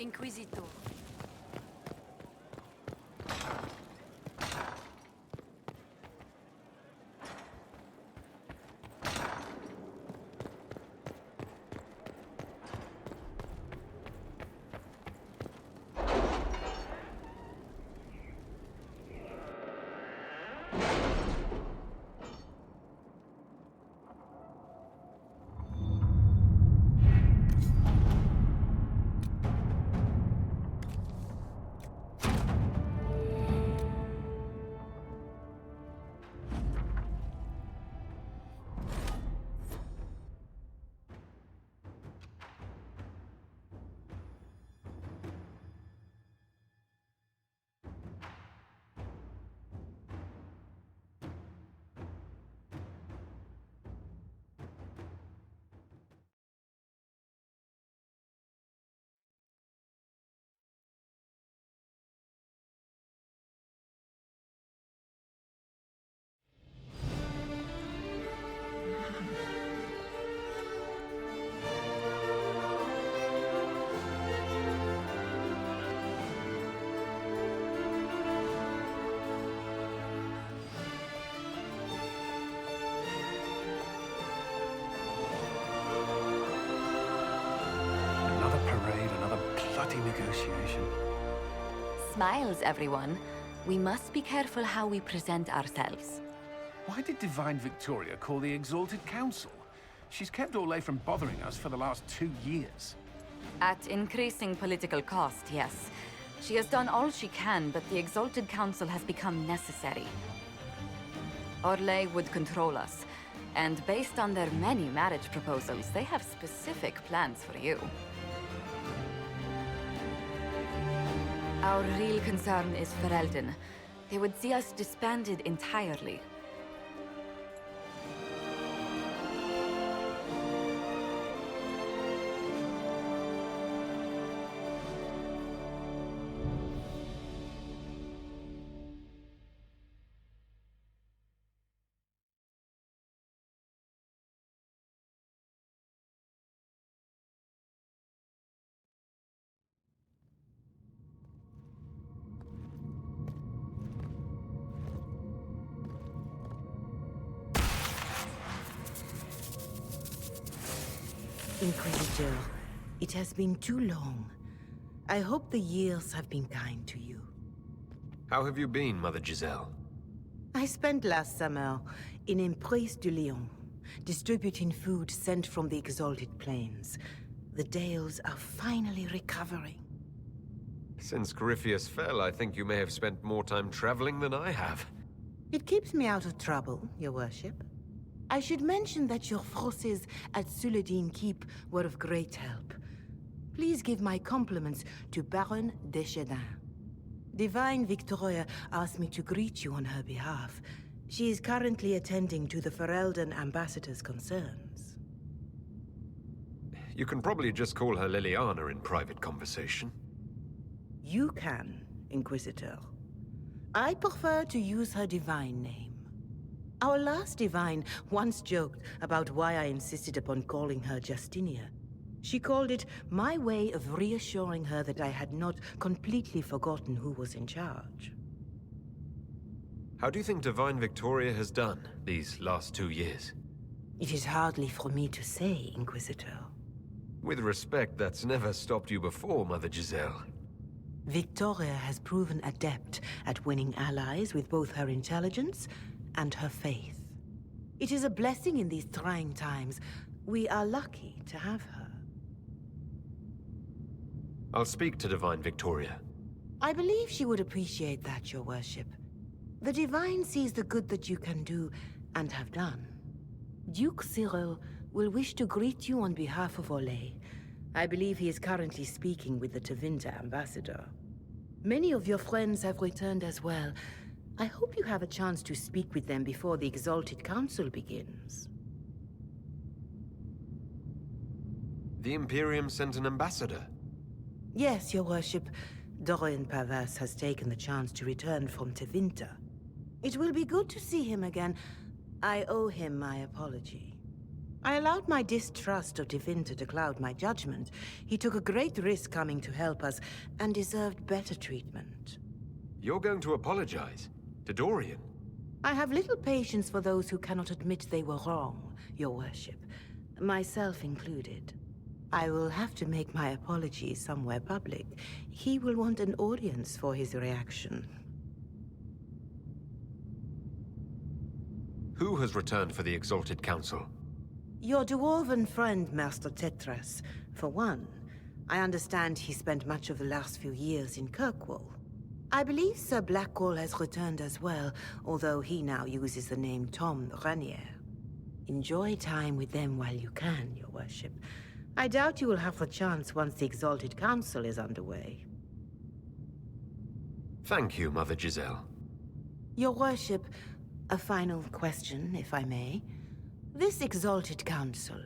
Inquisitor. Negotiation. Smiles, everyone. We must be careful how we present ourselves. Why did Divine Victoria call the Exalted Council? She's kept Orlais from bothering us for the last 2 years. At increasing political cost, yes. She has done all she can, but the Exalted Council has become necessary. Orlais would control us, and based on their many marriage proposals, they have specific plans for you. Our real concern is Ferelden. They would see us disbanded entirely. Inquisitor, it has been too long. I hope the years have been kind to you. How have you been, Mother Giselle? I spent last summer in Emprise de Lyon, distributing food sent from the Exalted Plains. The Dales are finally recovering. Since Corypheus fell, I think you may have spent more time traveling than I have. It keeps me out of trouble, Your Worship. I should mention that your forces at Suladin Keep were of great help. Please give my compliments to Baron Deschedin. Divine Victoria asked me to greet you on her behalf. She is currently attending to the Ferelden ambassador's concerns. You can probably just call her Liliana in private conversation. You can, Inquisitor. I prefer to use her divine name. Our last divine once joked about why I insisted upon calling her Justinia. She called it my way of reassuring her that I had not completely forgotten who was in charge. How do you think Divine Victoria has done these last 2 years? It is hardly for me to say, Inquisitor. With respect, that's never stopped you before, Mother Giselle. Victoria has proven adept at winning allies with both her intelligence and her faith. It is a blessing in these trying times. We are lucky to have her. I'll speak to Divine Victoria. I believe she would appreciate that, Your Worship. The Divine sees the good that you can do and have done. Duke Cyril will wish to greet you on behalf of Orlais. I believe he is currently speaking with the Tevinter ambassador. Many of your friends have returned as well. I hope you have a chance to speak with them before the Exalted Council begins. The Imperium sent an ambassador? Yes, Your Worship. Dorian Pavas has taken the chance to return from Tevinter. It will be good to see him again. I owe him my apology. I allowed my distrust of Divinta to cloud my judgment. He took a great risk coming to help us, and deserved better treatment. You're going to apologize? To Dorian? I have little patience for those who cannot admit they were wrong, Your Worship. Myself included. I will have to make my apologies somewhere public. He will want an audience for his reaction. Who has returned for the Exalted Council? Your dwarven friend, Master Tetras. For one, I understand he spent much of the last few years in Kirkwall. I believe Sir Blackwall has returned as well, although he now uses the name Tom Ranier. Enjoy time with them while you can, Your Worship. I doubt you will have a chance once the Exalted Council is underway. Thank you, Mother Giselle. Your Worship, a final question, if I may. This Exalted Council,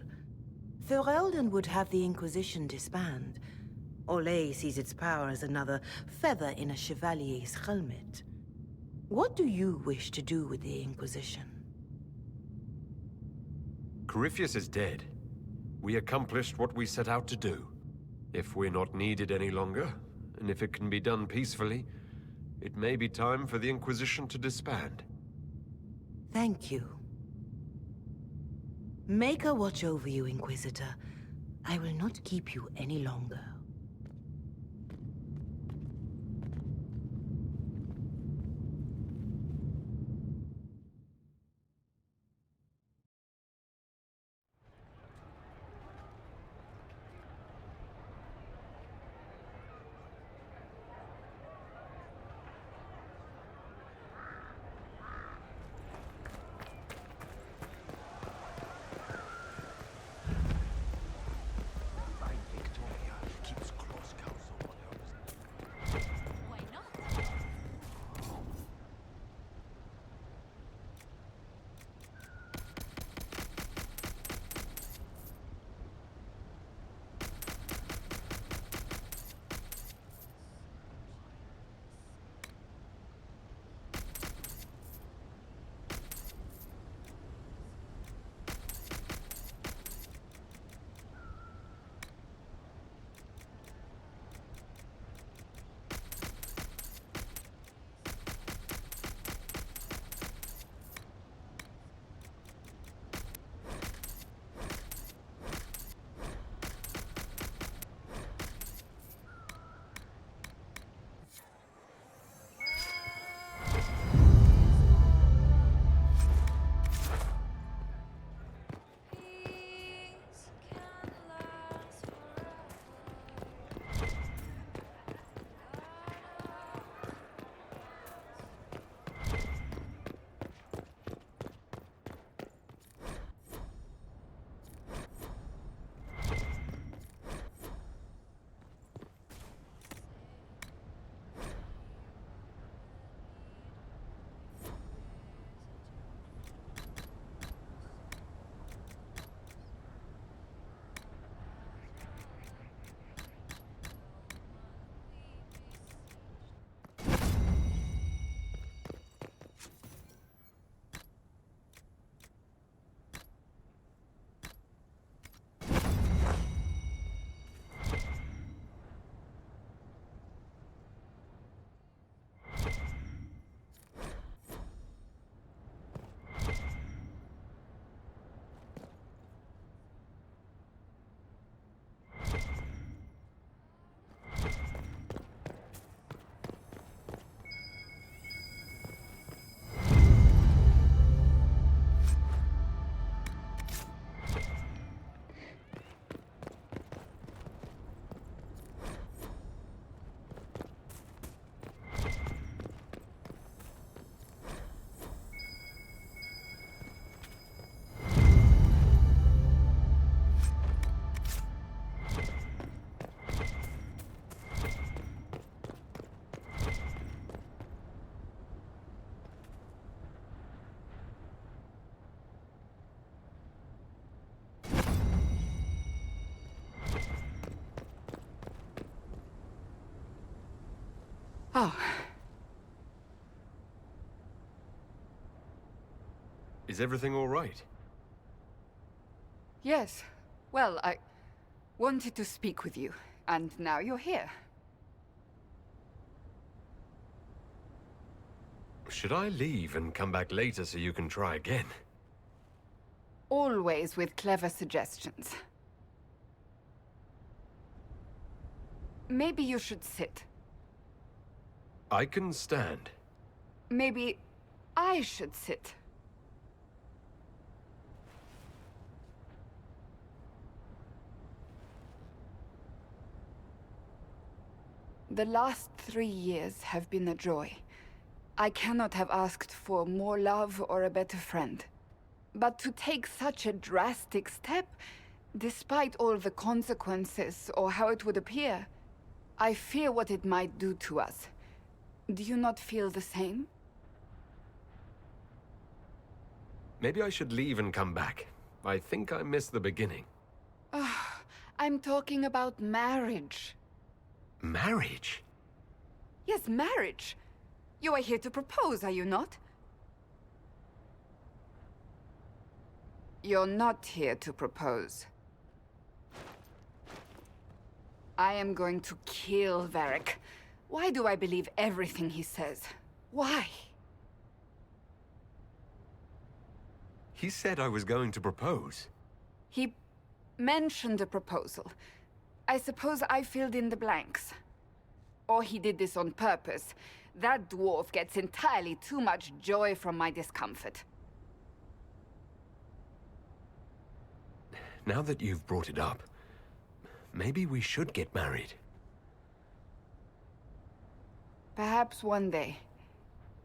Ferelden would have the Inquisition disband. Olay sees its power as another feather in a chevalier's helmet. What do you wish to do with the Inquisition? Corypheus is dead. We accomplished what we set out to do. If we're not needed any longer, and if it can be done peacefully, it may be time for the Inquisition to disband. Thank you. Maker watch over you, Inquisitor. I will not keep you any longer. Oh, Is everything all right? Yes. Well, I wanted to speak with you, and now you're here. Should I leave and come back later so you can try again? Always with clever suggestions. Maybe you should sit. I can stand. Maybe I should sit. The last 3 years have been a joy. I cannot have asked for more love or a better friend. But to take such a drastic step, despite all the consequences or how it would appear, I fear what it might do to us. Do you not feel the same? Maybe I should leave and come back. I think I missed the beginning. I'm talking about marriage. Marriage? Yes, marriage. You are here to propose, are you not? You're not here to propose. I am going to kill Varric. Why do I believe everything he says? Why? He said I was going to propose. He mentioned a proposal. I suppose I filled in the blanks. Or he did this on purpose. That dwarf gets entirely too much joy from my discomfort. Now that you've brought it up, maybe we should get married. Perhaps one day,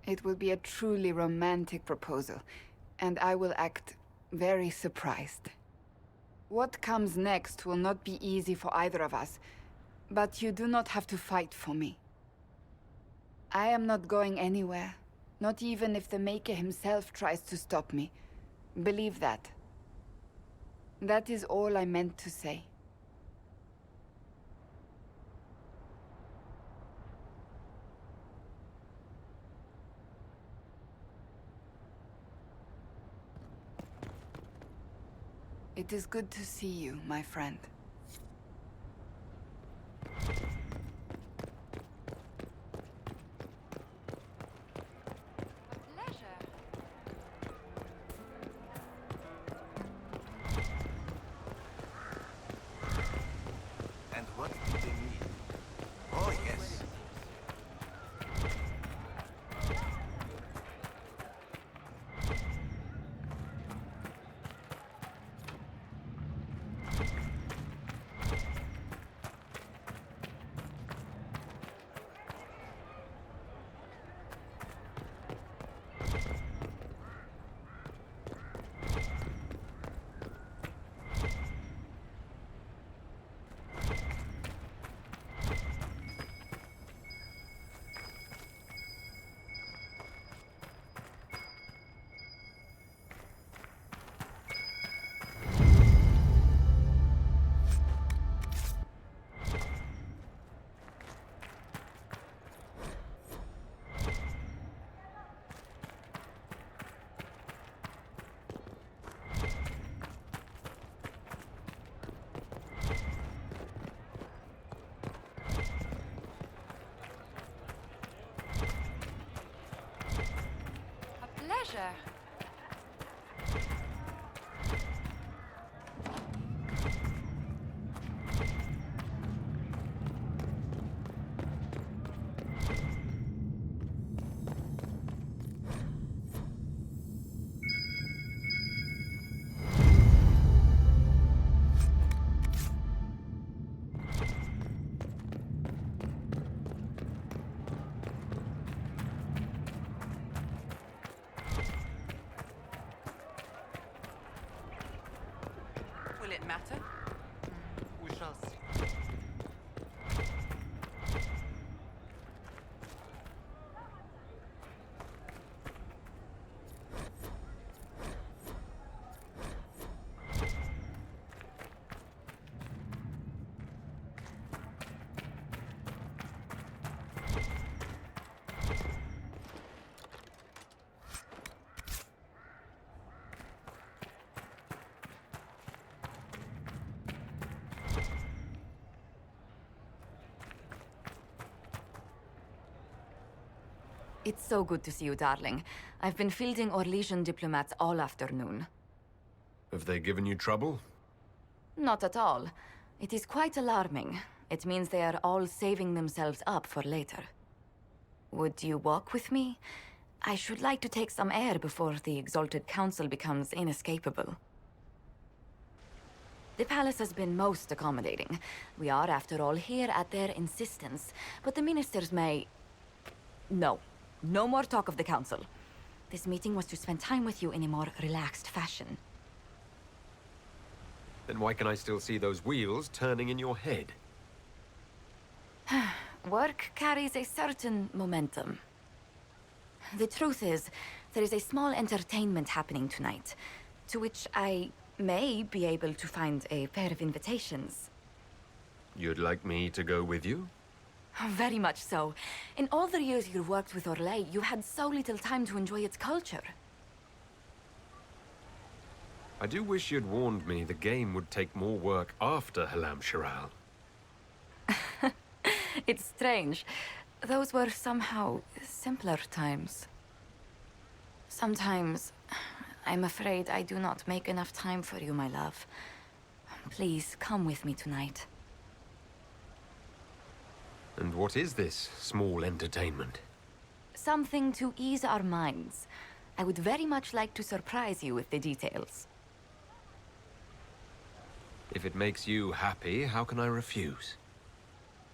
it will be a truly romantic proposal, and I will act very surprised. What comes next will not be easy for either of us, but you do not have to fight for me. I am not going anywhere, not even if the Maker himself tries to stop me. Believe that. That is all I meant to say. It is good to see you, my friend. And what do they need? Oh, yes. Pleasure. Will it matter? We shall see. It's so good to see you, darling. I've been fielding Orlesian diplomats all afternoon. Have they given you trouble? Not at all. It is quite alarming. It means they are all saving themselves up for later. Would you walk with me? I should like to take some air before the Exalted Council becomes inescapable. The palace has been most accommodating. We are, after all, here at their insistence. But the ministers may... No. No more talk of the council. This meeting was to spend time with you in a more relaxed fashion. Then why can I still see those wheels turning in your head? Work carries a certain momentum. The truth is, there is a small entertainment happening tonight, to which I may be able to find a pair of invitations. You'd like me to go with you? Very much so. In all the years you worked with Orlais, you had so little time to enjoy its culture. I do wish you'd warned me the game would take more work after Halam Shiral. It's strange. Those were somehow simpler times. Sometimes, I'm afraid I do not make enough time for you, my love. Please, come with me tonight. And what is this small entertainment? Something to ease our minds. I would very much like to surprise you with the details. If it makes you happy, how can I refuse?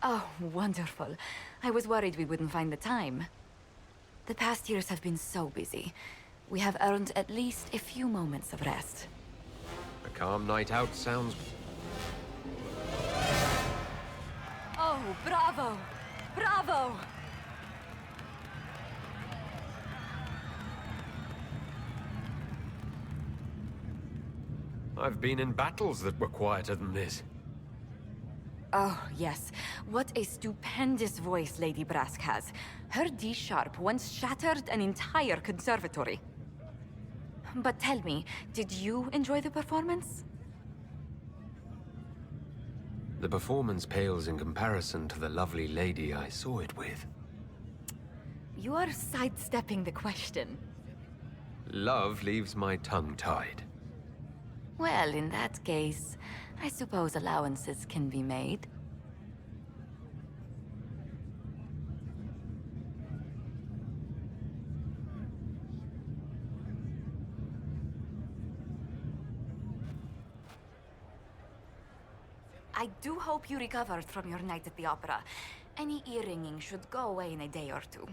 Oh, wonderful. I was worried we wouldn't find the time. The past years have been so busy. We have earned at least a few moments of rest. A calm night out sounds... Oh, bravo! Bravo! I've been in battles that were quieter than this. Oh, yes. What a stupendous voice Lady Brask has. Her D-sharp once shattered an entire conservatory. But tell me, did you enjoy the performance? The performance pales in comparison to the lovely lady I saw it with. You are sidestepping the question. Love leaves my tongue tied. Well, in that case, I suppose allowances can be made. I do hope you recovered from your night at the opera. Any ear-ringing should go away in a day or two.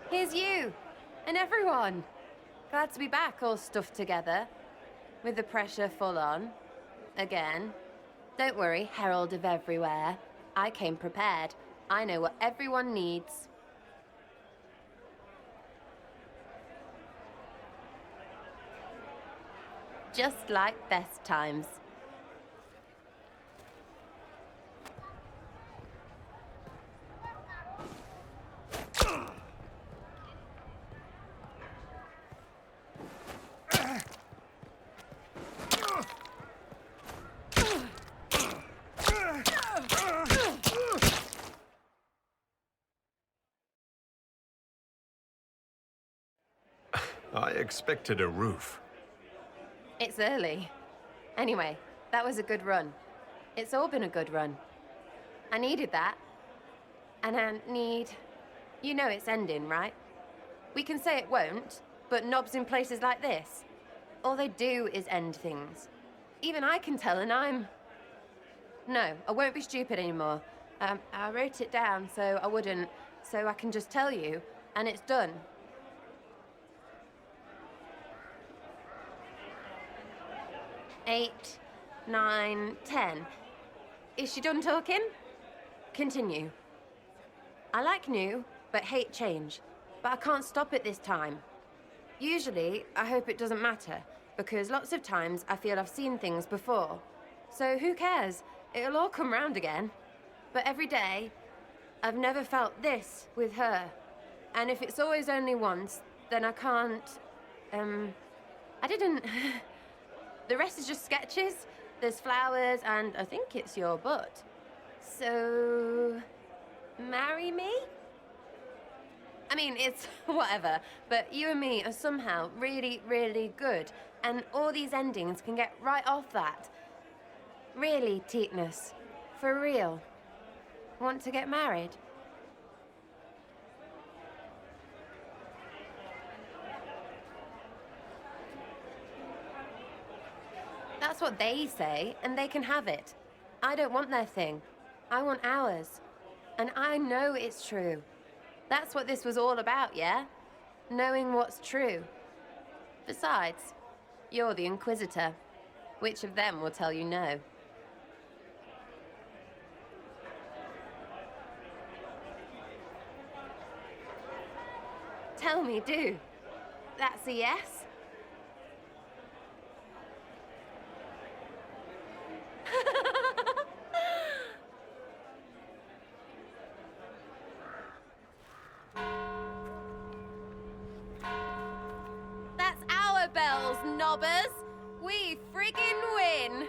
Here's you, and everyone. Glad to be back, all stuffed together. With the pressure full on. Again. Don't worry, Herald of Everywhere. I came prepared. I know what everyone needs. Just like best times. I expected a roof. It's early. Anyway, that was a good run. It's all been a good run. I needed that. And I need... You know it's ending, right? We can say it won't, but knobs in places like this, all they do is end things. Even I can tell, and I'm... No, I won't be stupid anymore. I wrote it down so I wouldn't, so I can just tell you, and it's done. Eight, 9, 10. Is she done talking? Continue. I like new, but hate change. But I can't stop it this time. Usually, I hope it doesn't matter, because lots of times I feel I've seen things before. So who cares? It'll all come round again. But every day, I've never felt this with her. And if it's always only once, then I can't... I didn't... The rest is just sketches. There's flowers, and I think it's your butt. So... marry me? I mean, it's whatever, but you and me are somehow really, really good, and all these endings can get right off that. Really, Teetness? For real? Want to get married? That's what they say, and they can have it. I don't want their thing. I want ours. And I know it's true. That's what this was all about, yeah? Knowing what's true. Besides, you're the Inquisitor. Which of them will tell you no? Tell me, do. That's a yes? That's our bells, knobbers! We friggin' win!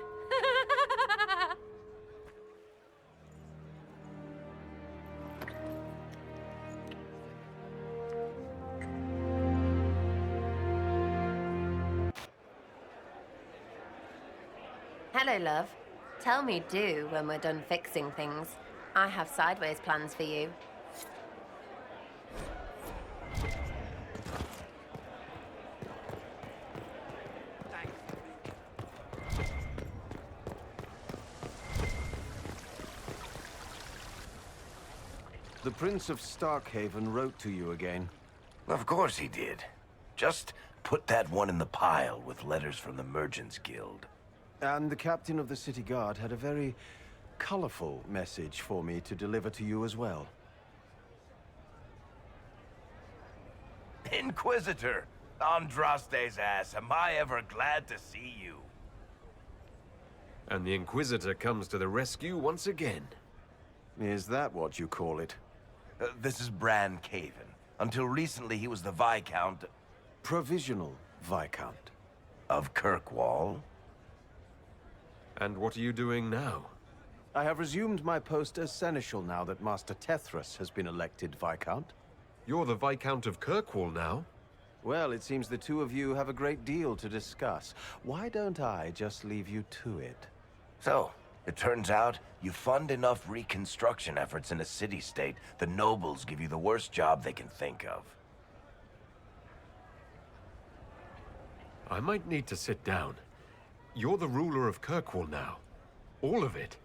Hello, love. Tell me do when we're done fixing things. I have sideways plans for you. The Prince of Starkhaven wrote to you again. Of course he did. Just put that one in the pile with letters from the Merchants Guild. And the captain of the city guard had a very colorful message for me to deliver to you as well. Inquisitor! Andraste's ass, am I ever glad to see you. And the Inquisitor comes to the rescue once again. Is that what you call it? This is Bran Caven. Until recently, he was the Viscount... Provisional Viscount. of Kirkwall. And what are you doing now? I have resumed my post as Seneschal now that Master Tethras has been elected Viscount. You're the Viscount of Kirkwall now? Well, it seems the two of you have a great deal to discuss. Why don't I just leave you to it? So, it turns out you fund enough reconstruction efforts in a city-state, the nobles give you the worst job they can think of. I might need to sit down. You're the ruler of Kirkwall now. All of it.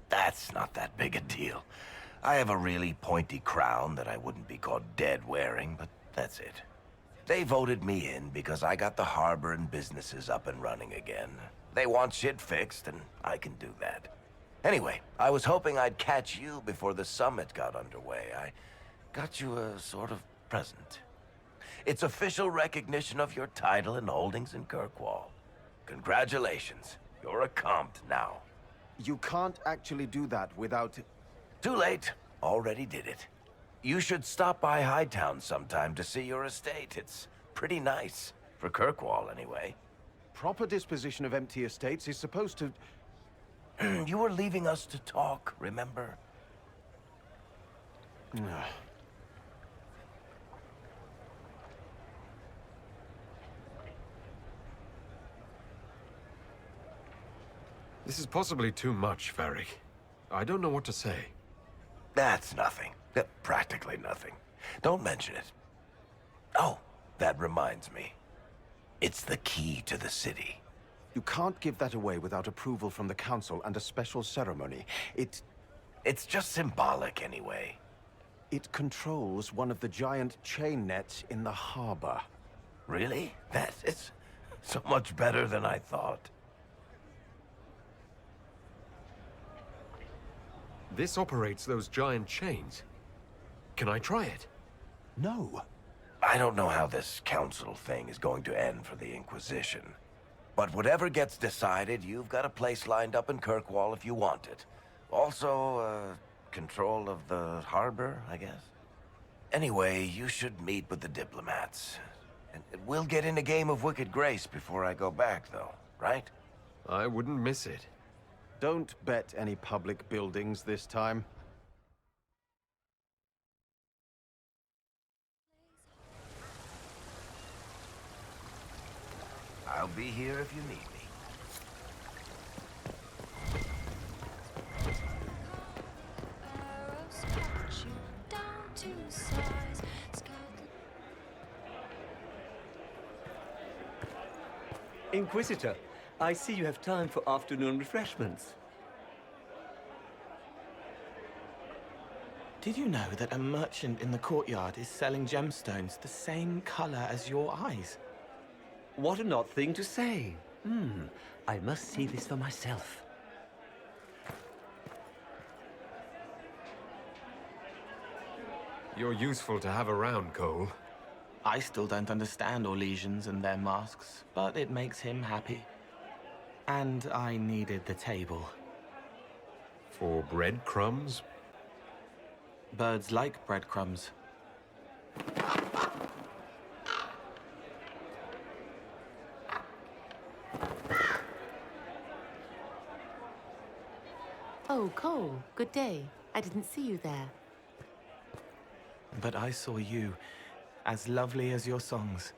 That's not that big a deal. I have a really pointy crown that I wouldn't be caught dead wearing, but that's it. They voted me in because I got the harbor and businesses up and running again. They want shit fixed, and I can do that. Anyway, I was hoping I'd catch you before the summit got underway. I got you a sort of present. It's official recognition of your title and holdings in Kirkwall. Congratulations. You're a compt now. You can't actually do that without... Too late. Already did it. You should stop by Hightown sometime to see your estate. It's pretty nice. For Kirkwall, anyway. Proper disposition of empty estates is supposed to... You were leaving us to talk, remember? This is possibly too much, Varric. I don't know what to say. That's nothing. Practically nothing. Don't mention it. Oh, that reminds me. It's the key to the city. You can't give that away without approval from the Council and a special ceremony. It's just symbolic anyway. It controls one of the giant chain nets in the harbor. Really? That is so much better than I thought. This operates those giant chains. Can I try it? No. I don't know how this council thing is going to end for the Inquisition. But whatever gets decided, you've got a place lined up in Kirkwall if you want it. Also, control of the harbor, I guess. Anyway, you should meet with the diplomats. And we'll get in a game of Wicked Grace before I go back, though, right? I wouldn't miss it. Don't bet any public buildings this time. I'll be here if you need me. Inquisitor, I see you have time for afternoon refreshments. Did you know that a merchant in the courtyard is selling gemstones the same color as your eyes? What an odd thing to say. I must see this for myself. You're useful to have around, Cole. I still don't understand Orlesians and their masks, but it makes him happy. And I needed the table. For breadcrumbs? Birds like breadcrumbs. Oh, Cole, good day. I didn't see you there. But I saw you, as lovely as your songs.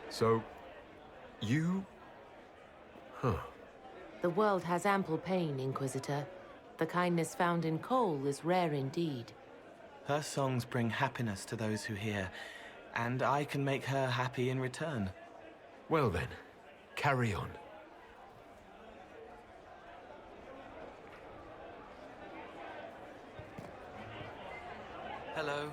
So, you? Huh. The world has ample pain, Inquisitor. The kindness found in Cole is rare indeed. Her songs bring happiness to those who hear, and I can make her happy in return. Well then, carry on. Hello.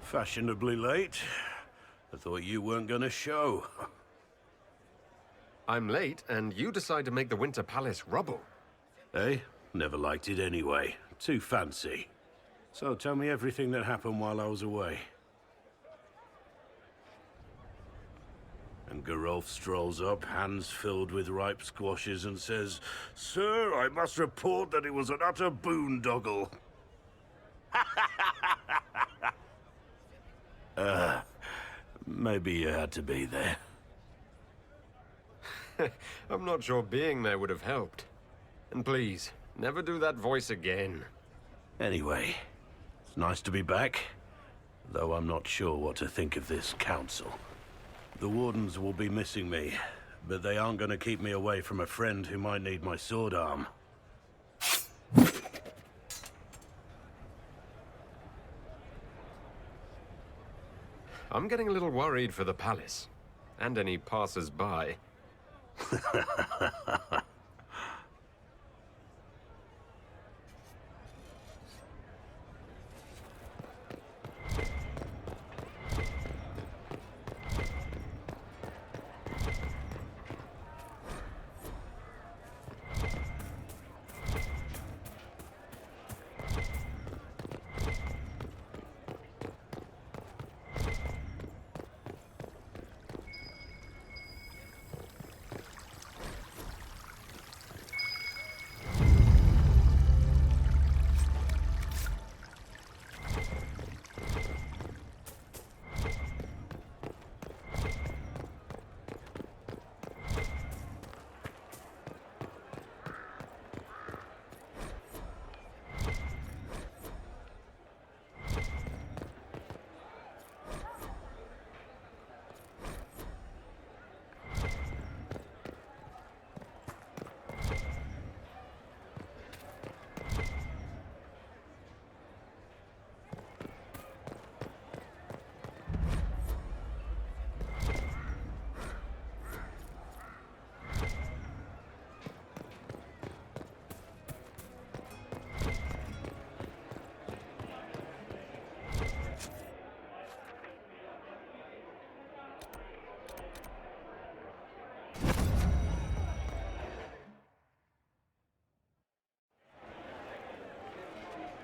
Fashionably late. I thought you weren't gonna show. I'm late, and you decide to make the Winter Palace rubble. Eh? Never liked it anyway. Too fancy. So tell me everything that happened while I was away. And Geralf strolls up, hands filled with ripe squashes, and says, "Sir, I must report that it was an utter boondoggle." Maybe you had to be there. I'm not sure being there would have helped. And please, never do that voice again. Anyway, it's nice to be back, though I'm not sure what to think of this council. The Wardens will be missing me, but they aren't going to keep me away from a friend who might need my sword arm. I'm getting a little worried for the palace, and any passers-by.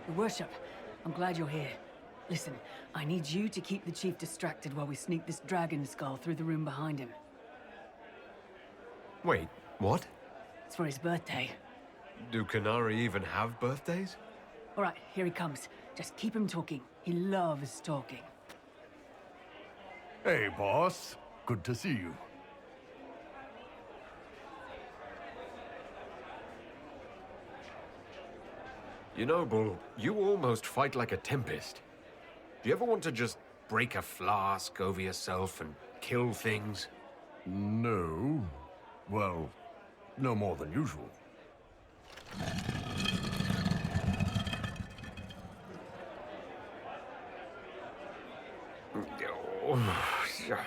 Your worship, I'm glad you're here. Listen, I need you to keep the chief distracted while we sneak this dragon skull through the room behind him. Wait, what? It's for his birthday. Do Canari even have birthdays? All right, here he comes. Just keep him talking. He loves talking. Hey, boss. Good to see you. You know, Bull, you almost fight like a tempest. Do you ever want to just break a flask over yourself and kill things? No. Well, no more than usual.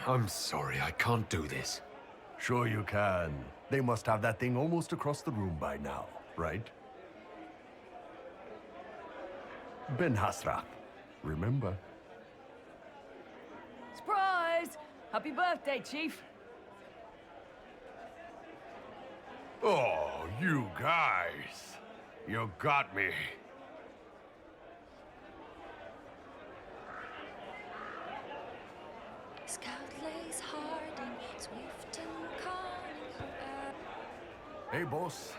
I'm sorry, I can't do this. Sure you can. They must have that thing almost across the room by now, right? Ben Hasra. Remember? Surprise! Happy birthday, Chief! Oh, you guys. You got me. Scout lays harding, swift and cunning. Hey, boss.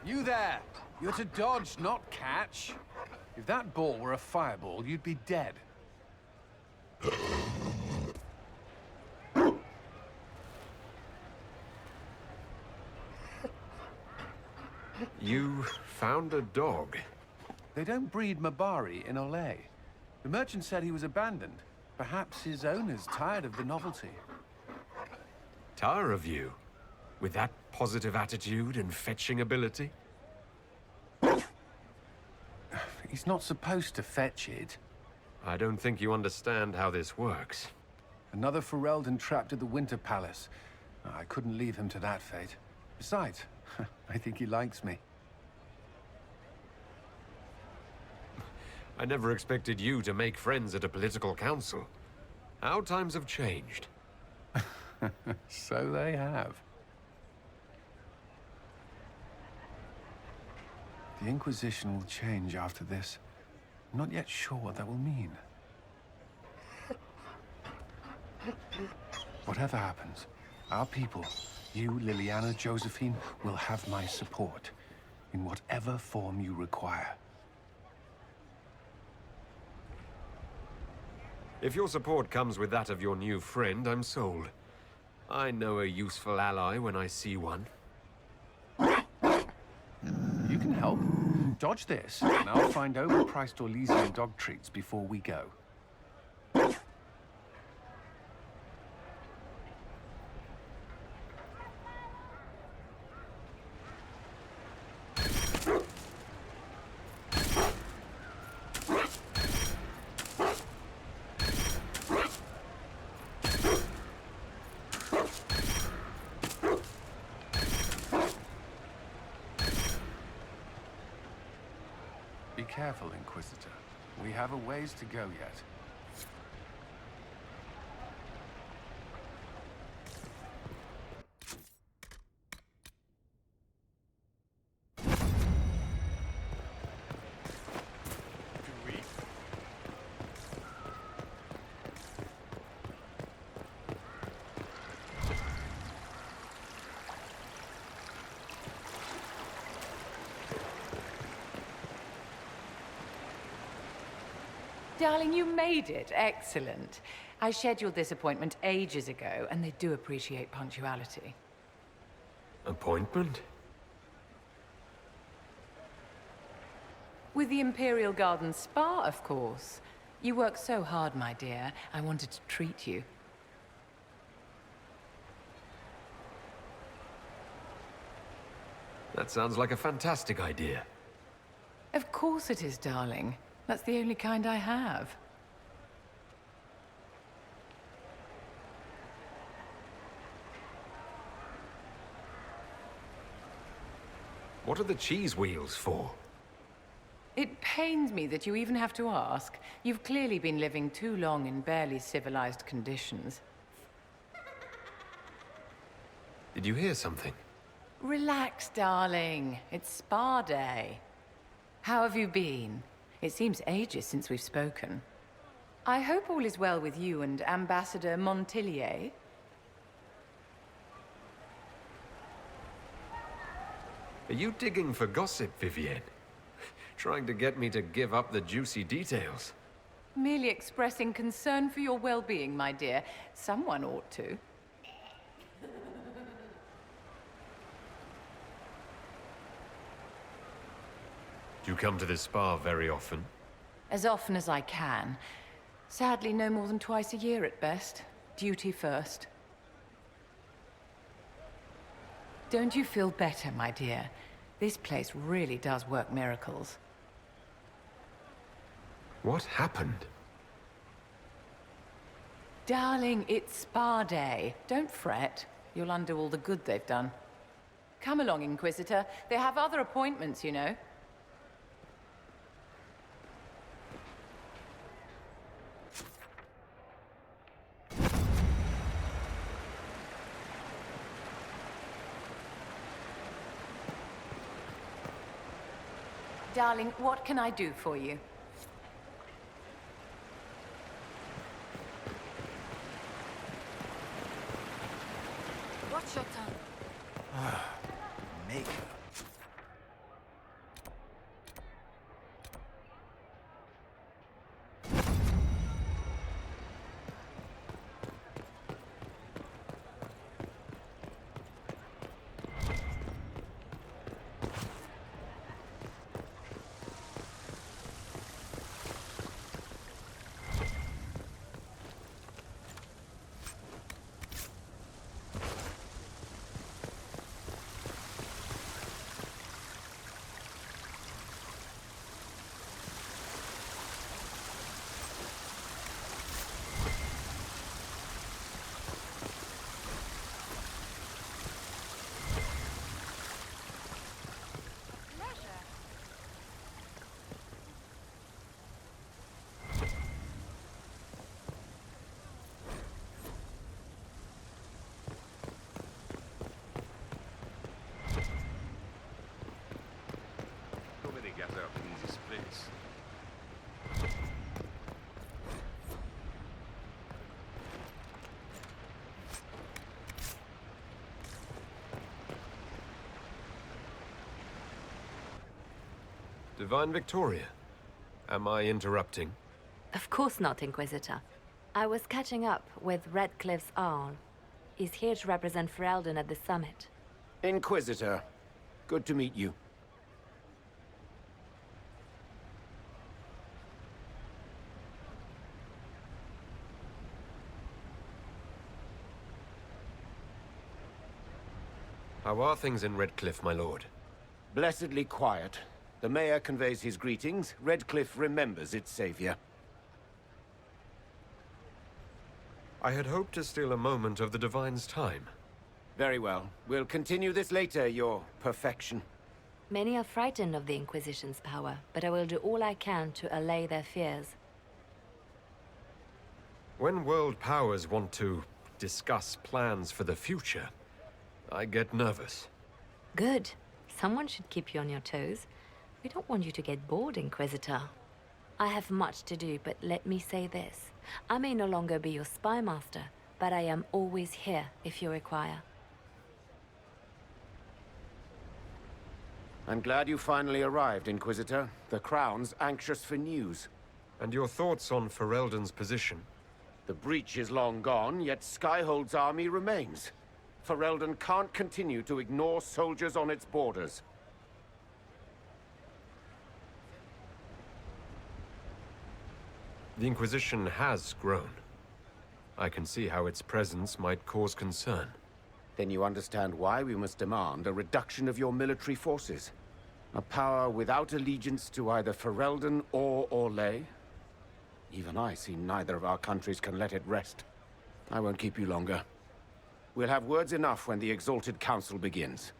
You there! You're to dodge, not catch. If that ball were a fireball, you'd be dead. You found a dog? They don't breed Mabari in Olay. The merchant said he was abandoned. Perhaps his owner's tired of the novelty. Tire of you? With that positive attitude and fetching ability? He's not supposed to fetch it. I don't think you understand how this works. Another Ferelden trapped at the Winter Palace. I couldn't leave him to that fate. Besides, I think he likes me. I never expected you to make friends at a political council. How times have changed. So they have. The Inquisition will change after this. I'm not yet sure what that will mean. Whatever happens, our people, you, Liliana, Josephine, will have my support in whatever form you require. If your support comes with that of your new friend, I'm sold. I know a useful ally when I see one. You can help. Dodge this, and I'll find overpriced Orlesian dog treats before we go. Be careful, Inquisitor. We have a ways to go yet. Darling, you made it. Excellent. I scheduled this appointment ages ago, and they do appreciate punctuality. Appointment? With the Imperial Garden Spa, of course. You work so hard, my dear. I wanted to treat you. That sounds like a fantastic idea. Of course it is, darling. That's the only kind I have. What are the cheese wheels for? It pains me that you even have to ask. You've clearly been living too long in barely civilized conditions. Did you hear something? Relax, darling. It's spa day. How have you been? It seems ages since we've spoken. I hope all is well with you and Ambassador Montillier. Are you digging for gossip, Vivienne? Trying to get me to give up the juicy details? Merely expressing concern for your well-being, my dear. Someone ought to. Do you come to this spa very often? As often as I can. Sadly, no more than twice a year at best. Duty first. Don't you feel better, my dear? This place really does work miracles. What happened? Darling, it's spa day. Don't fret. You'll undo all the good they've done. Come along, Inquisitor. They have other appointments, you know. Darling, what can I do for you? Watch your tongue. Makeup. Divine Victoria, am I interrupting? Of course not, Inquisitor. I was catching up with Redcliffe's Arl. He's here to represent Ferelden at the summit. Inquisitor, good to meet you. How are things in Redcliffe, my lord? Blessedly quiet. The mayor conveys his greetings. Redcliffe remembers its savior. I had hoped to steal a moment of the Divine's time. Very well. We'll continue this later, your perfection. Many are frightened of the Inquisition's power, but I will do all I can to allay their fears. When world powers want to discuss plans for the future, I get nervous. Good. Someone should keep you on your toes. We don't want you to get bored, Inquisitor. I have much to do, but let me say this. I may no longer be your spy master, but I am always here if you require. I'm glad you finally arrived, Inquisitor. The Crown's anxious for news. And your thoughts on Ferelden's position? The breach is long gone, yet Skyhold's army remains. Ferelden can't continue to ignore soldiers on its borders. The Inquisition has grown. I can see how its presence might cause concern. Then you understand why we must demand a reduction of your military forces. A power without allegiance to either Ferelden or Orlais? Even I see neither of our countries can let it rest. I won't keep you longer. We'll have words enough when the Exalted Council begins.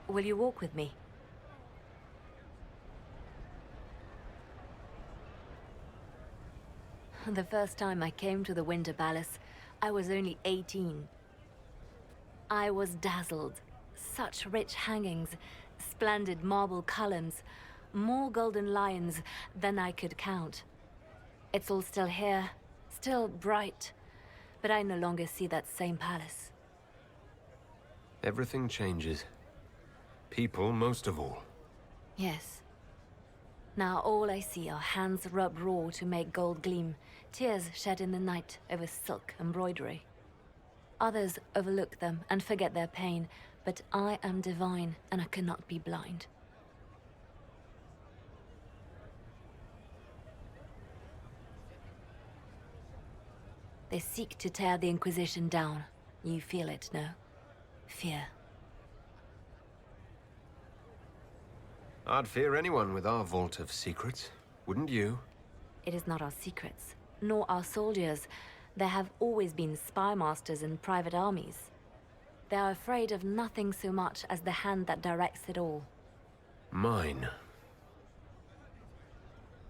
Will you walk with me? The first time I came to the Winter Palace, I was only 18. I was dazzled. Such rich hangings, splendid marble columns, more golden lions than I could count. It's all still here, still bright, but I no longer see that same palace. Everything changes. People most of all. Yes. Now all I see are hands rubbed raw to make gold gleam, tears shed in the night over silk embroidery. Others overlook them and forget their pain, but I am divine and I cannot be blind. They seek to tear the Inquisition down. You feel it, no? Fear. I'd fear anyone with our vault of secrets, wouldn't you? It is not our secrets, nor our soldiers. There have always been spy masters and private armies. They are afraid of nothing so much as the hand that directs it all. Mine.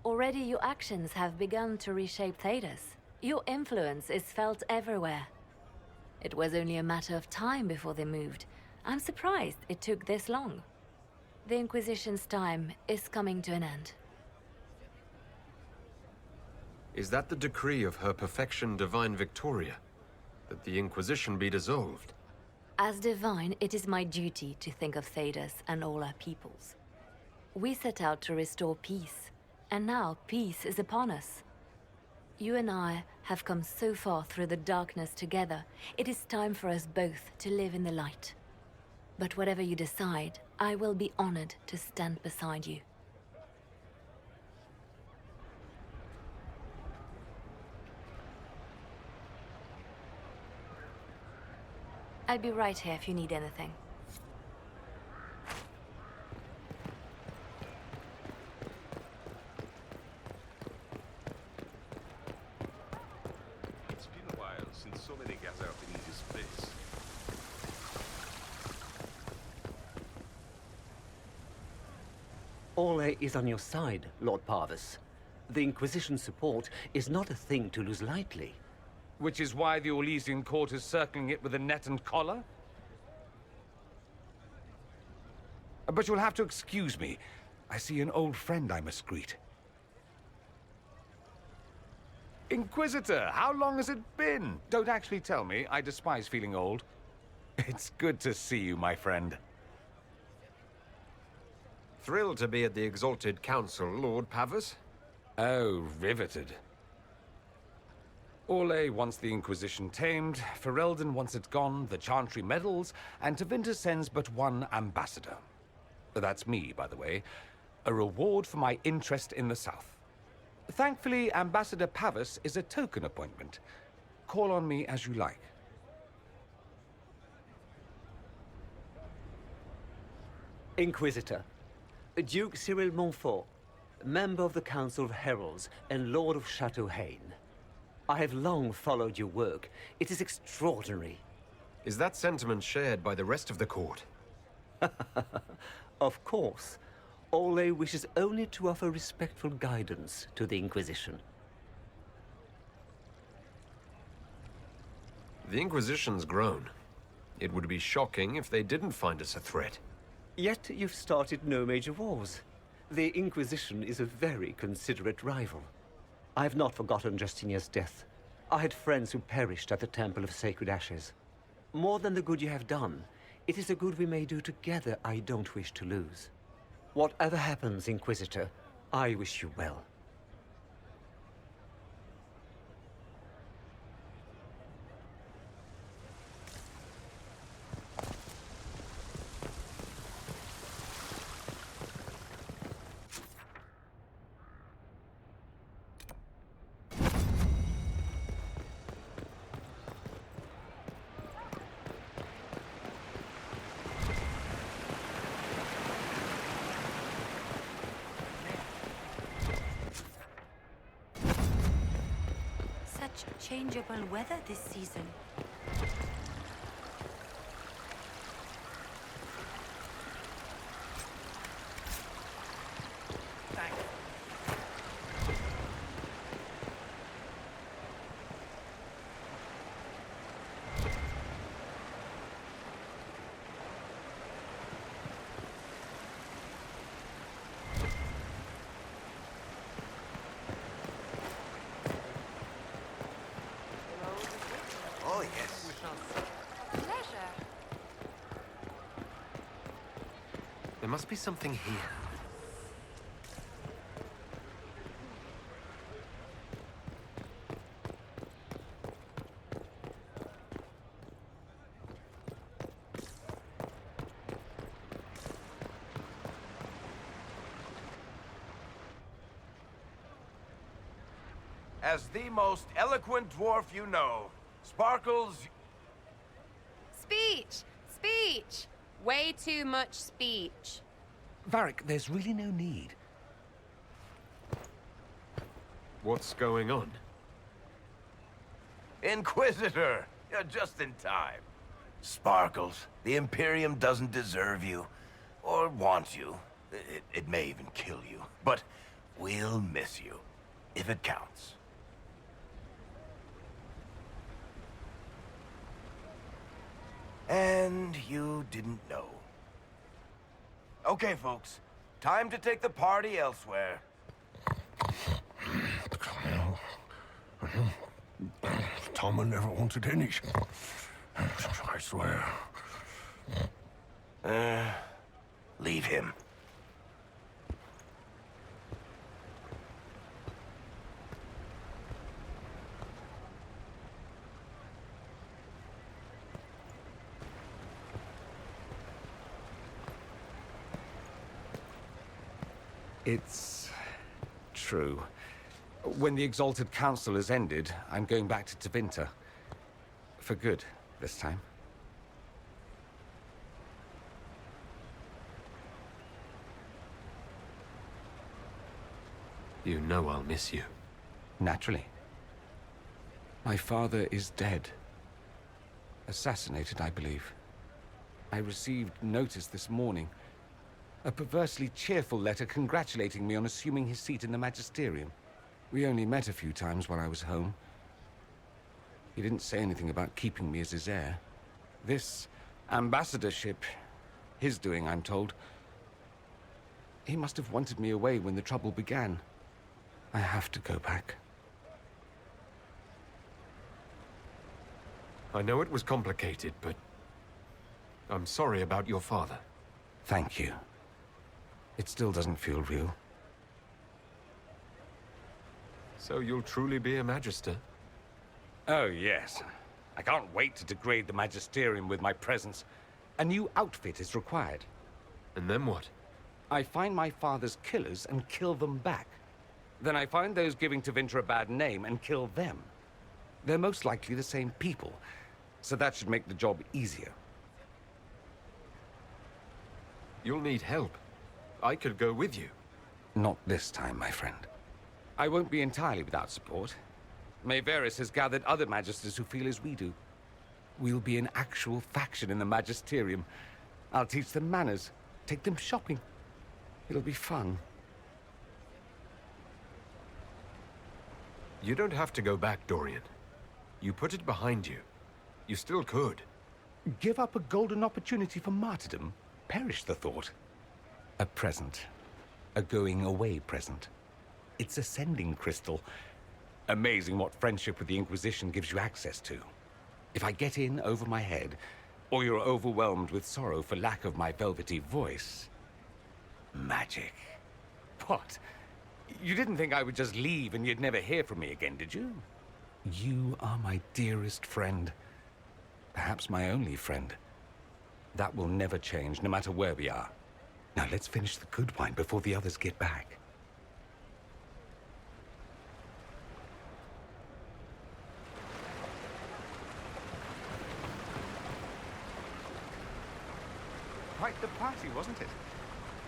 Already your actions have begun to reshape Thedas. Your influence is felt everywhere. It was only a matter of time before they moved. I'm surprised it took this long. The Inquisition's time is coming to an end. Is that the decree of Her Perfection Divine Victoria? That the Inquisition be dissolved? As divine, it is my duty to think of Thedas and all our peoples. We set out to restore peace, and now peace is upon us. You and I have come so far through the darkness together. It is time for us both to live in the light. But whatever you decide, I will be honored to stand beside you. I'll be right here if you need anything. It's been a while since so many got out in this place. Orlais is on your side, Lord Parvis. The Inquisition support is not a thing to lose lightly. Which is why the Orlesian court is circling it with a net and collar? But you'll have to excuse me. I see an old friend I must greet. Inquisitor, how long has it been? Don't actually tell me. I despise feeling old. It's good to see you, my friend. Thrilled to be at the Exalted Council, Lord Parvis. Oh, riveted. Orlais wants the Inquisition tamed, Ferelden wants it gone, the Chantry meddles, and Tevinter sends but one ambassador. That's me, by the way. A reward for my interest in the South. Thankfully, Ambassador Parvis is a token appointment. Call on me as you like. Inquisitor, Duke Cyril Montfort, member of the Council of Heralds and Lord of Chateau Haine. I have long followed your work. It is extraordinary. Is that sentiment shared by the rest of the court? Of course. Orlais wishes only to offer respectful guidance to the Inquisition. The Inquisition's grown. It would be shocking if they didn't find us a threat. Yet you've started no major wars. The Inquisition is a very considerate rival. I have not forgotten Justinian's death. I had friends who perished at the Temple of Sacred Ashes. More than the good you have done, it is a good we may do together I don't wish to lose. Whatever happens, Inquisitor, I wish you well. Changeable weather this season. Oh, yes. Pleasure. There must be something here. As the most eloquent dwarf you know, Sparkles... Speech! Speech! Way too much speech. Varric, there's really no need. What's going on? Inquisitor! You're just in time. Sparkles, the Imperium doesn't deserve you. Or want you. It may even kill you. But we'll miss you. If it counts. And you didn't know. Okay, folks. Time to take the party elsewhere. Tama never wanted any. I swear. Leave him. It's true. When the Exalted Council has ended, I'm going back to Tevinter. For good, this time. You know I'll miss you. Naturally. My father is dead. Assassinated, I believe. I received notice this morning. A perversely cheerful letter congratulating me on assuming his seat in the magisterium. We only met a few times while I was home. He didn't say anything about keeping me as his heir. This ambassadorship, his doing, I'm told. He must have wanted me away when the trouble began. I have to go back. I know it was complicated, but I'm sorry about your father. Thank you. It still doesn't feel real. So you'll truly be a Magister? Oh, yes. I can't wait to degrade the Magisterium with my presence. A new outfit is required. And then what? I find my father's killers and kill them back. Then I find those giving Tevinter a bad name and kill them. They're most likely the same people, so that should make the job easier. You'll need help. I could go with you. Not this time, my friend. I won't be entirely without support. Mayveris has gathered other Magisters who feel as we do. We'll be an actual faction in the Magisterium. I'll teach them manners, take them shopping. It'll be fun. You don't have to go back, Dorian. You put it behind you. You still could. Give up a golden opportunity for martyrdom? Perish the thought. A present. A going-away present. It's a sending crystal. Amazing what friendship with the Inquisition gives you access to. If I get in over my head, or you're overwhelmed with sorrow for lack of my velvety voice... magic. What? You didn't think I would just leave and you'd never hear from me again, did you? You are my dearest friend. Perhaps my only friend. That will never change, no matter where we are. Now let's finish the good wine before the others get back. Quite the party, wasn't it?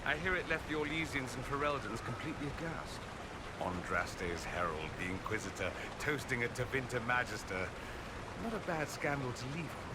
I hear it left the Orlesians and Fereldans completely aghast. Andraste's herald, the Inquisitor, toasting a Tevinter Magister. Not a bad scandal to leave on.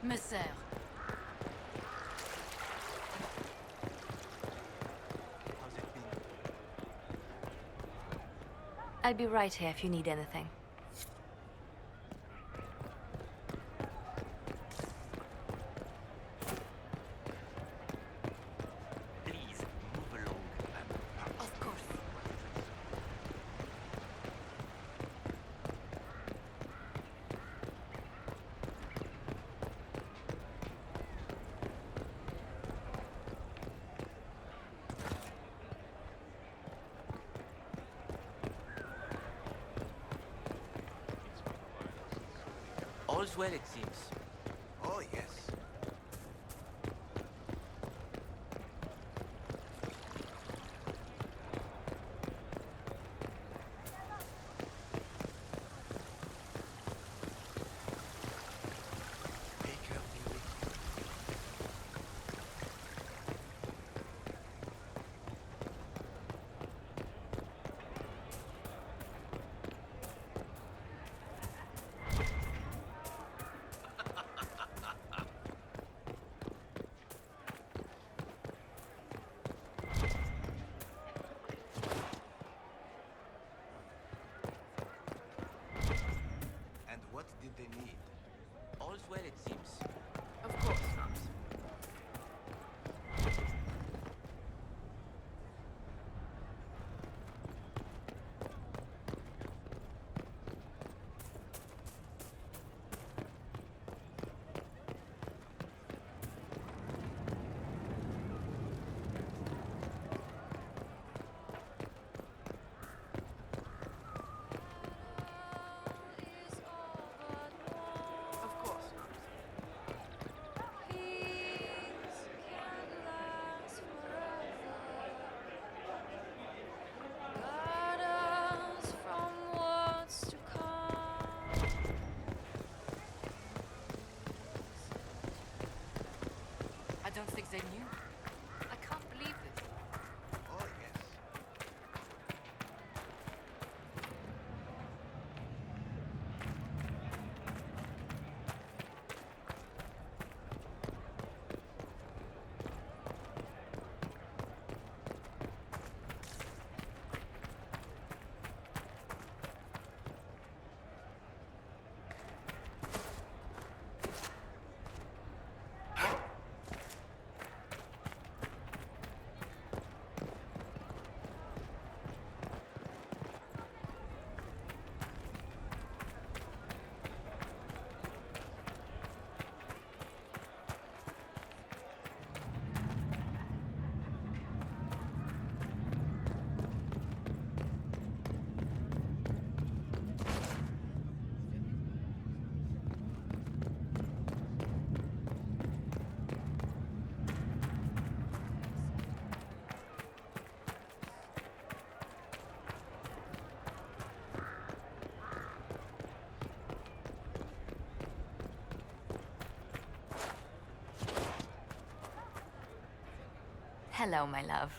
Messer. I'll be right here if you need anything. Please, move along. Of course. All's well, it seems. Oh, yes. What did they need? All's well, it seems. Of course not. Hello, my love.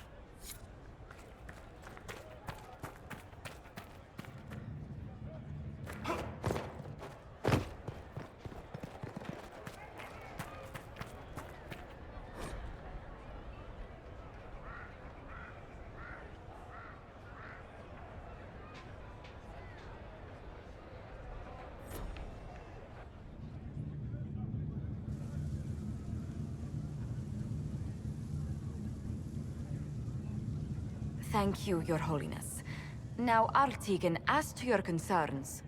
Thank you, Your Holiness. Now, Artigan, as to your concerns...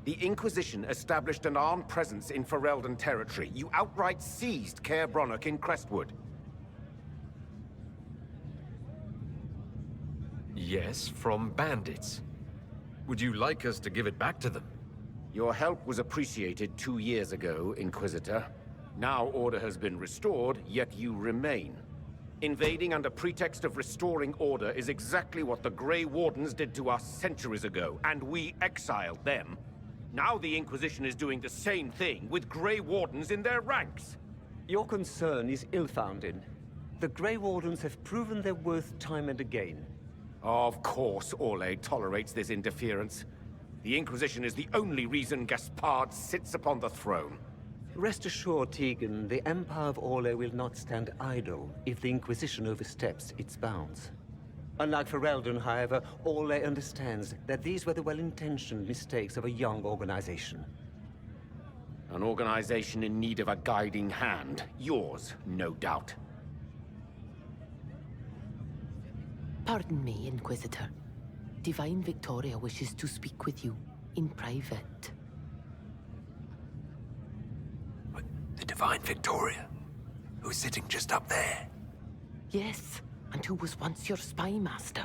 The Inquisition established an armed presence in Ferelden territory. You outright seized Caer Bronach in Crestwood. Yes, from bandits. Would you like us to give it back to them? Your help was appreciated 2 years ago, Inquisitor. Now order has been restored, yet you remain. Invading under pretext of restoring order is exactly what the Grey Wardens did to us centuries ago, and we exiled them. Now the Inquisition is doing the same thing with Grey Wardens in their ranks. Your concern is ill-founded. The Grey Wardens have proven their worth time and again. Of course Orlais tolerates this interference. The Inquisition is the only reason Gaspard sits upon the throne. Rest assured, Tegan, the Empire of Orlais will not stand idle if the Inquisition oversteps its bounds. Unlike Ferelden, however, Orlais understands that these were the well-intentioned mistakes of a young organization. An organization in need of a guiding hand. Yours, no doubt. Pardon me, Inquisitor. Divine Victoria wishes to speak with you in private. The Divine Victoria, who's sitting just up there. Yes, and who was once your spy master.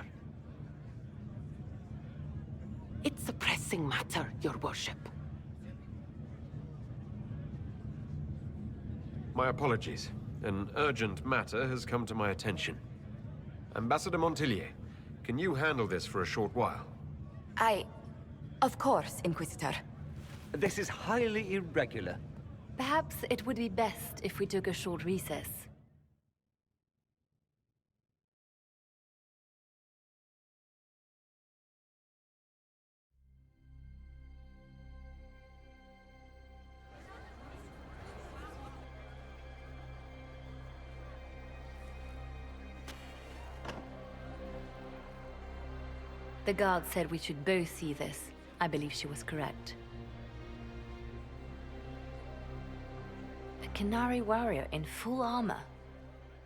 It's a pressing matter, Your Worship. My apologies. An urgent matter has come to my attention. Ambassador Montillier, can you handle this for a short while? Of course, Inquisitor. This is highly irregular. Perhaps it would be best if we took a short recess. The guard said we should both see this. I believe she was correct. A Qunari warrior in full armor.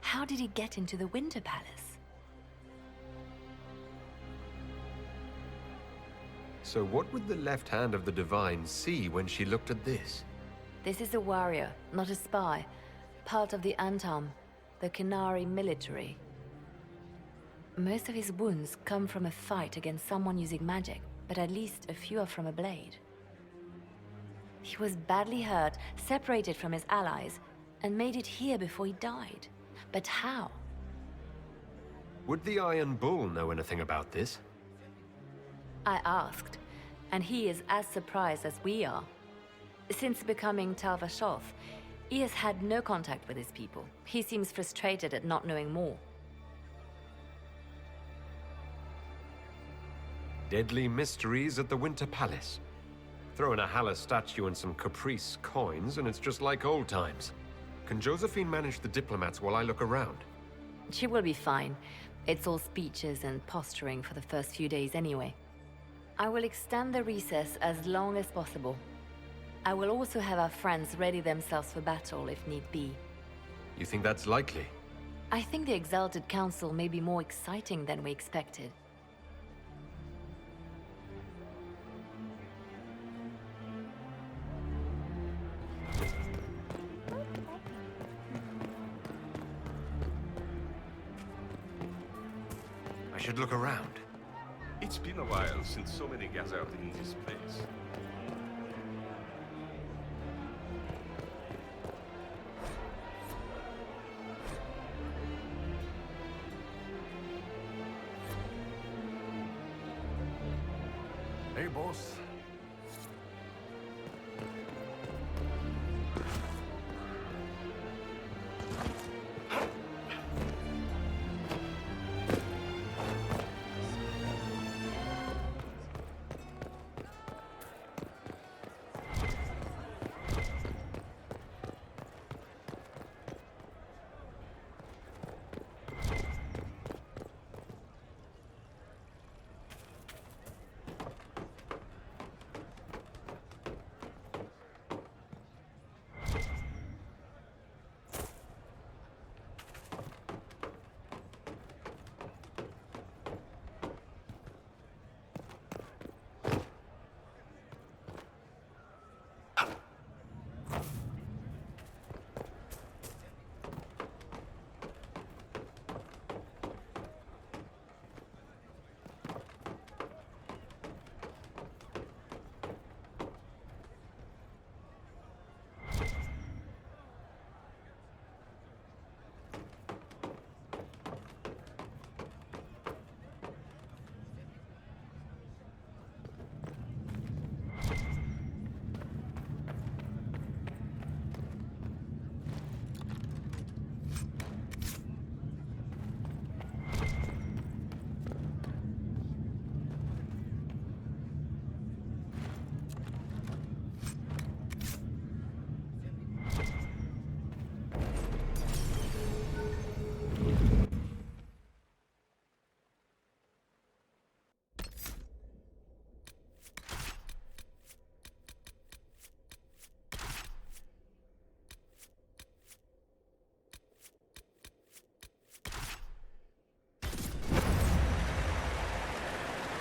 How did he get into the Winter Palace? So what would the left hand of the Divine see when she looked at this? This is a warrior, not a spy. Part of the Antam, the Qunari military. Most of his wounds come from a fight against someone using magic, but at least a few are from a blade. He was badly hurt, separated from his allies, and made it here before he died. But how? Would the Iron Bull know anything about this? I asked, and he is as surprised as we are. Since becoming Tal-Vashoth, he has had no contact with his people. He seems frustrated at not knowing more. Deadly mysteries at the Winter Palace. Throw in a Halla statue and some Caprice coins, and it's just like old times. Can Josephine manage the diplomats while I look around? She will be fine. It's all speeches and posturing for the first few days anyway. I will extend the recess as long as possible. I will also have our friends ready themselves for battle if need be. You think that's likely? I think the Exalted Council may be more exciting than we expected. I should look around. It's been a while since so many gathered in this place. Hey, boss.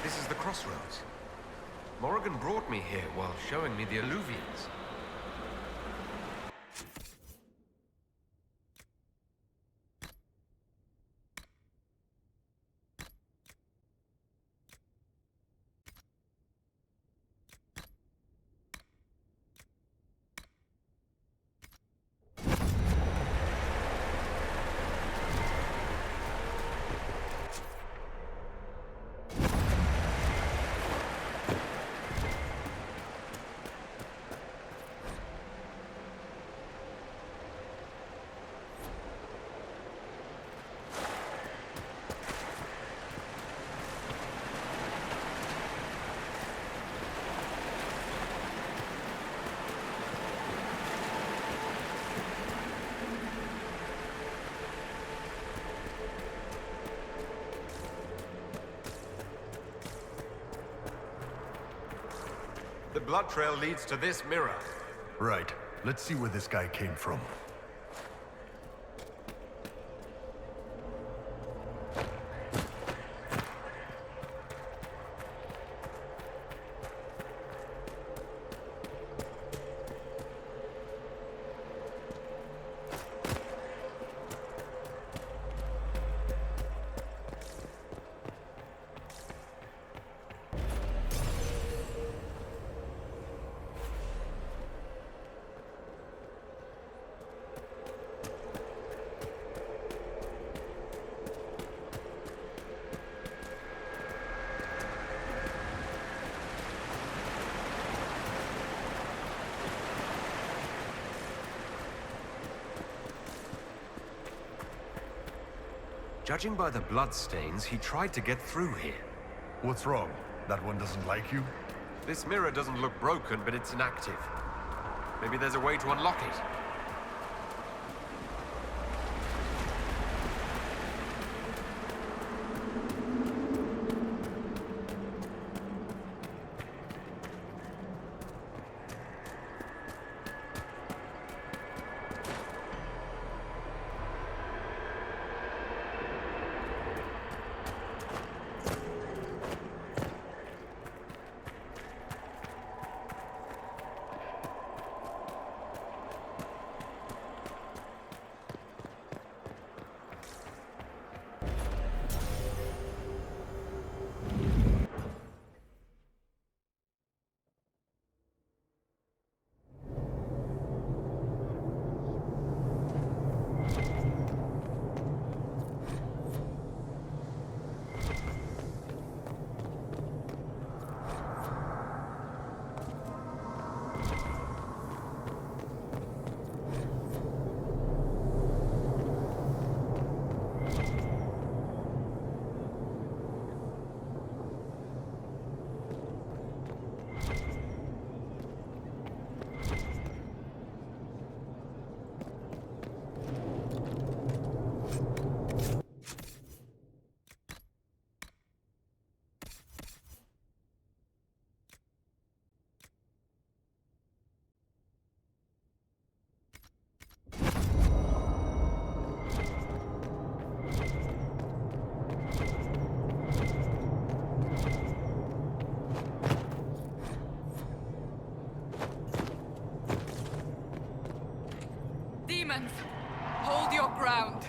This is the crossroads. Morrigan brought me here while showing me the alluvians. The blood trail leads to this mirror. Right. Let's see where this guy came from. Judging by the bloodstains, he tried to get through here. What's wrong? That one doesn't like you? This mirror doesn't look broken, but it's inactive. Maybe there's a way to unlock it. Demons! Hold your ground!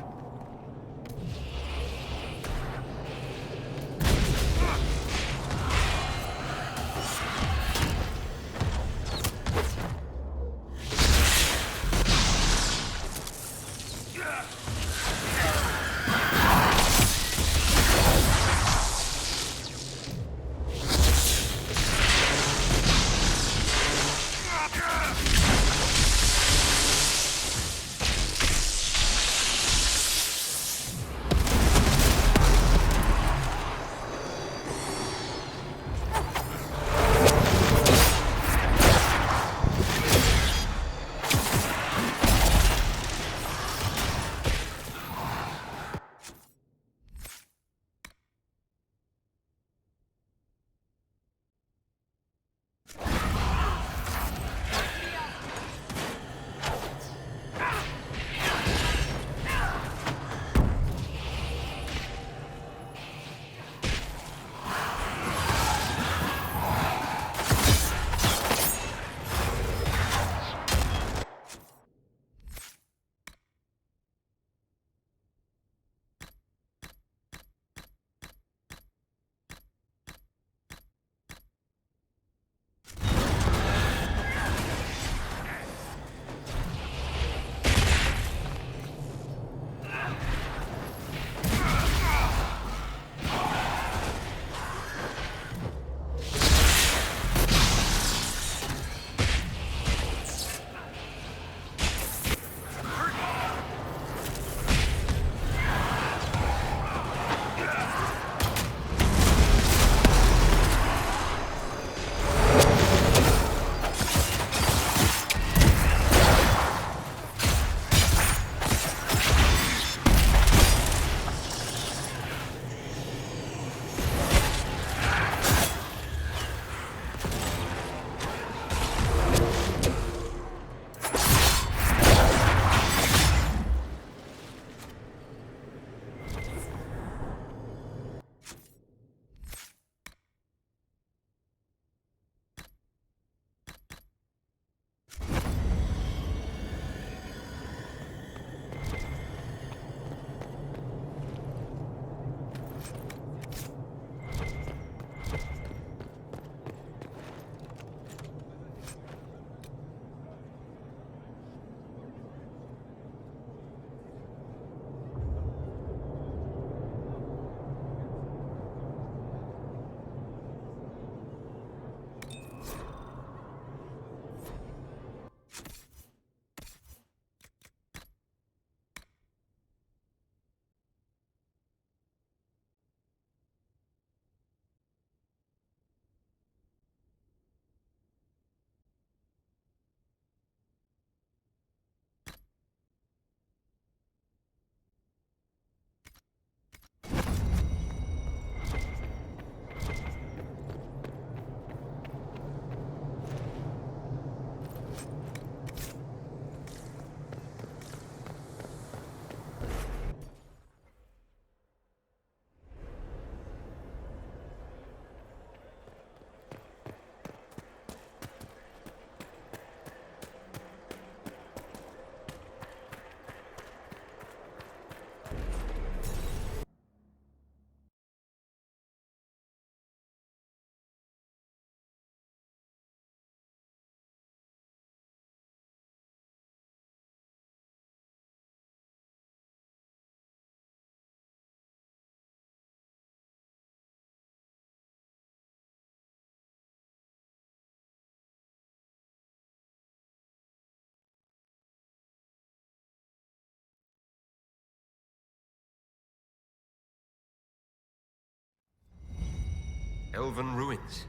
Elven ruins.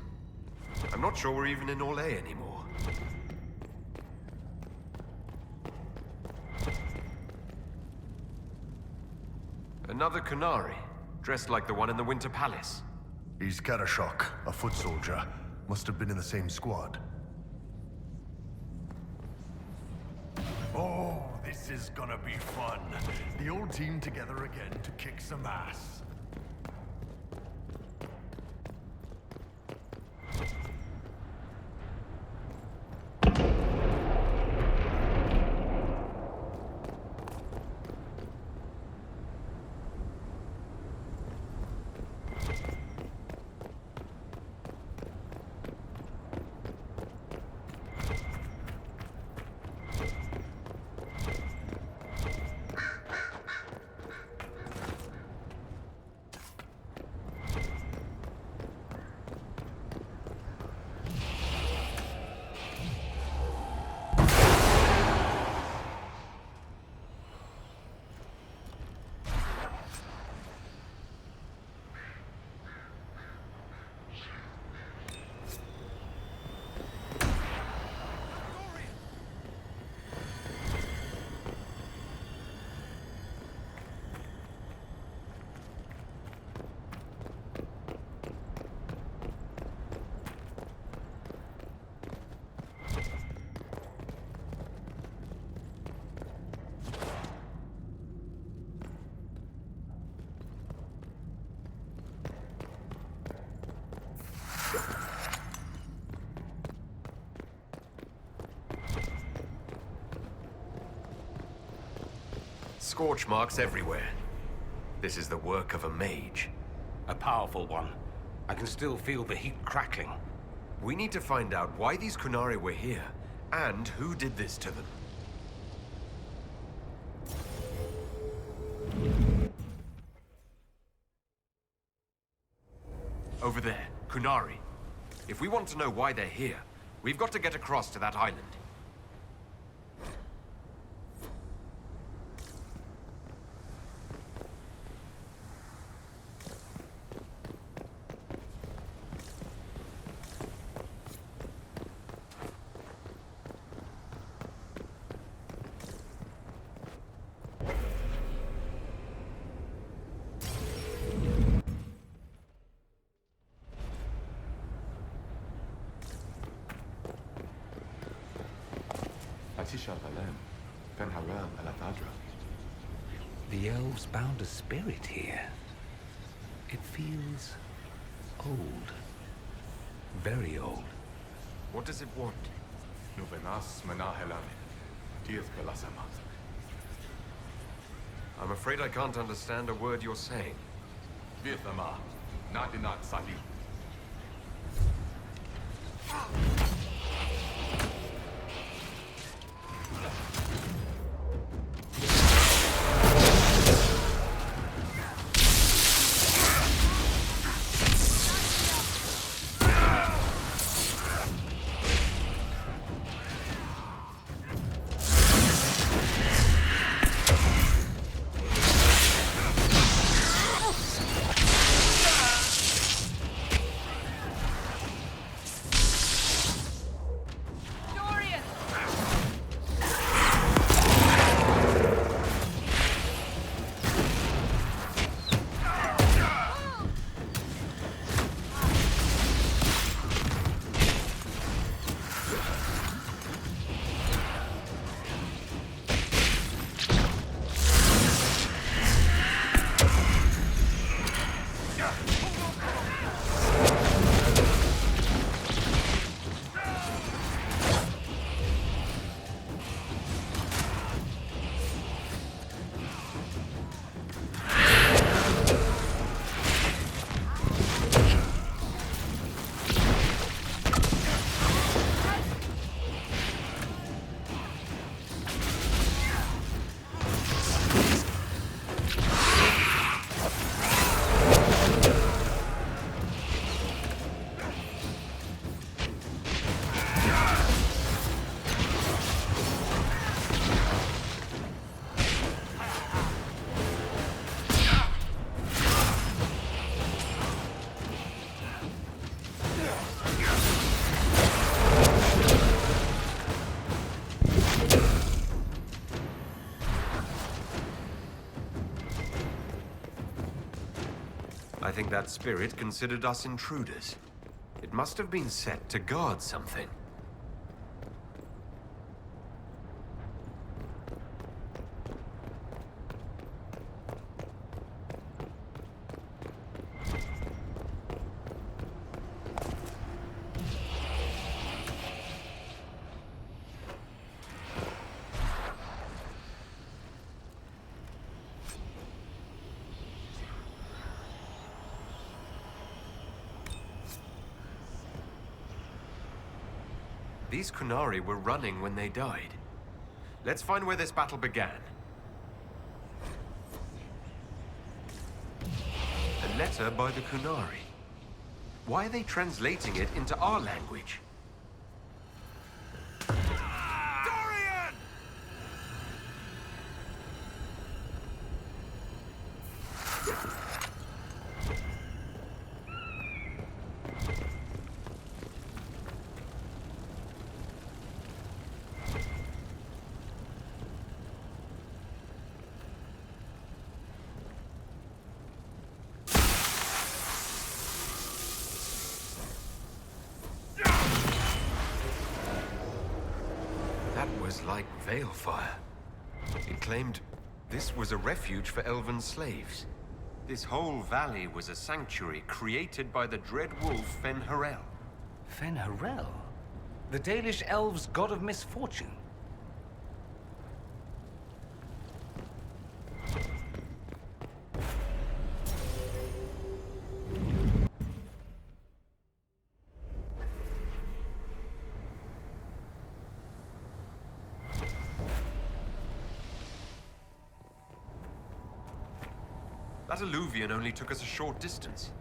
I'm not sure we're even in Orlais anymore. Another Kunari, dressed like the one in the Winter Palace. He's Karashok, a foot soldier. Must have been in the same squad. Oh, this is gonna be fun. The old team together again to kick some ass. Scorch marks everywhere. This is the work of a mage. A powerful one. I can still feel the heat crackling. We need to find out why these Kunari were here, and who did this to them. Over there, Kunari. If we want to know why they're here, we've got to get across to that island. The elves bound a spirit here. It feels old. Very old. What does it want? I'm afraid I can't understand a word you're saying. that spirit considered us intruders. It must have been set to guard something. These Kunari were running when they died. Let's find where this battle began. A letter by the Kunari. Why are they translating it into our language? Like Veilfire. It claimed this was a refuge for elven slaves. This whole valley was a sanctuary created by the dread wolf Fen-Harel. Fen-Harel? The Dalish elves' god of misfortune? That alluvion only took us a short distance.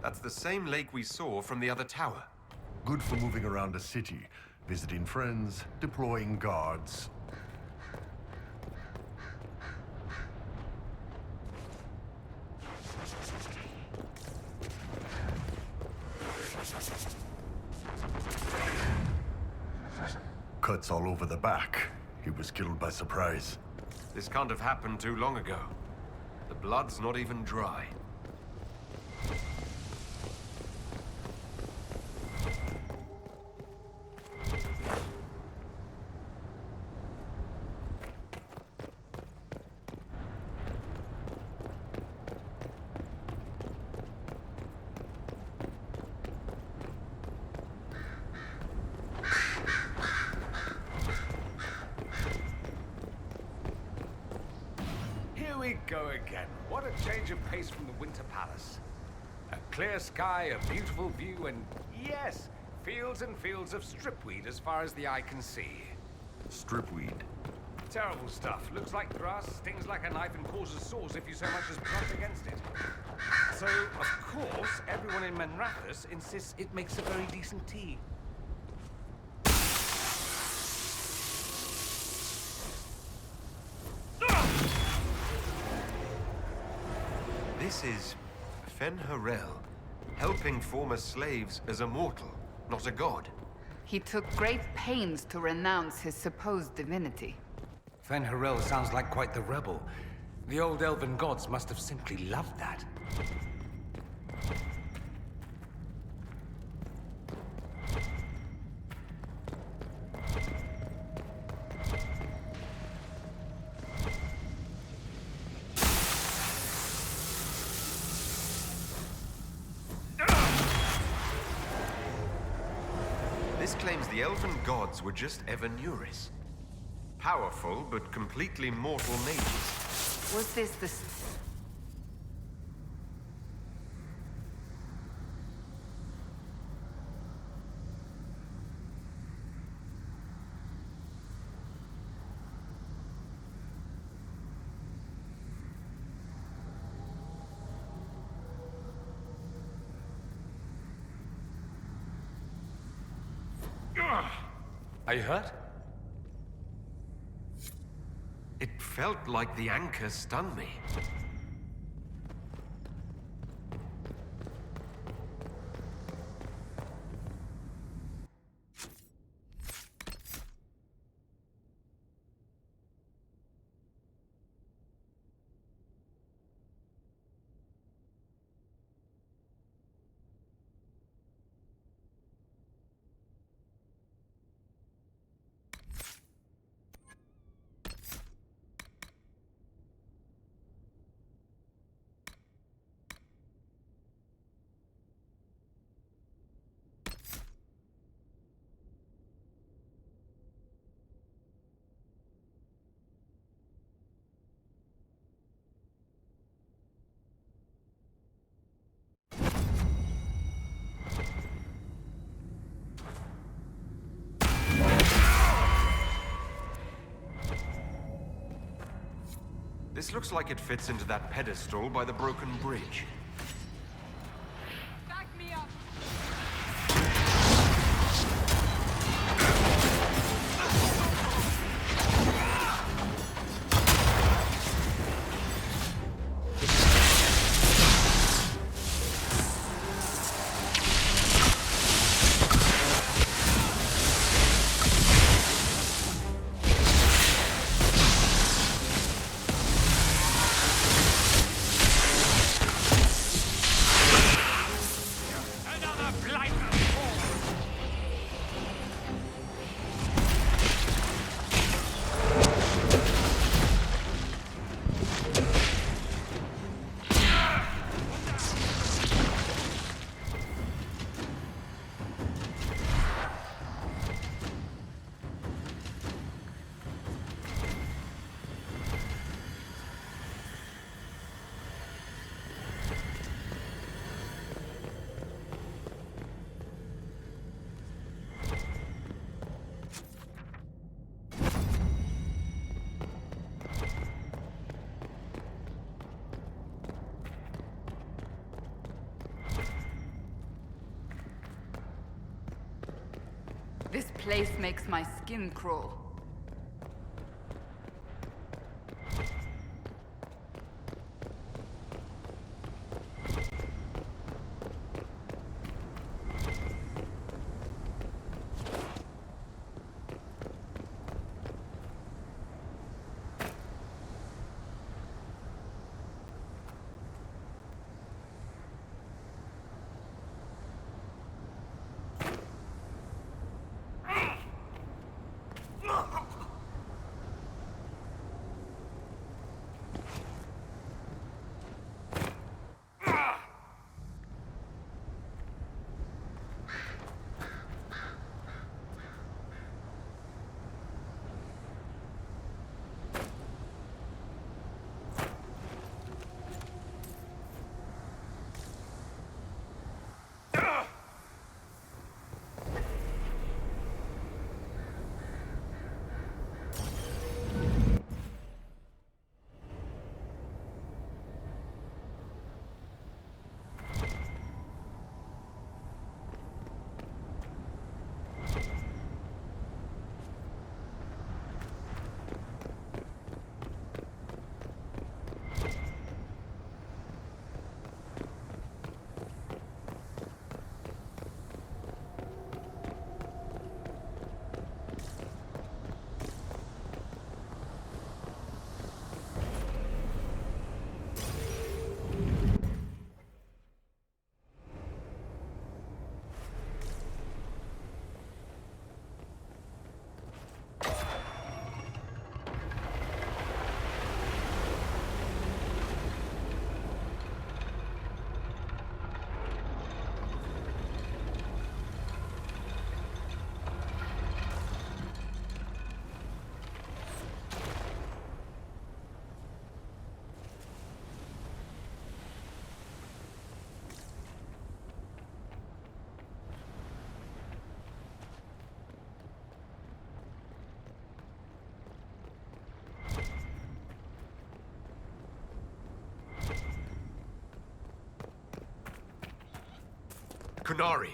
That's the same lake we saw from the other tower. Good for moving around a city, visiting friends, deploying guards. Cuts all over the back. He was killed by surprise. This can't have happened too long ago. The blood's not even dry. Go again. What a change of pace from the Winter Palace. A clear sky, a beautiful view, and yes, fields and fields of stripweed as far as the eye can see. Stripweed? Terrible stuff. Looks like grass, stings like a knife, and causes sores if you so much as brush against it. So, of course, everyone in Manrathus insists it makes a very decent tea. This is Fen-Harel, helping former slaves as a mortal, not a god. He took great pains to renounce his supposed divinity. Fen-Harel sounds like quite the rebel. The old elven gods must have simply loved that. This claims the elven gods were just Evanuris. Powerful, but completely mortal mages. Was this the... Are you hurt? It felt like the anchor stung me. This looks like it fits into that pedestal by the broken bridge. Back me up! This place makes my skin crawl. Kunari!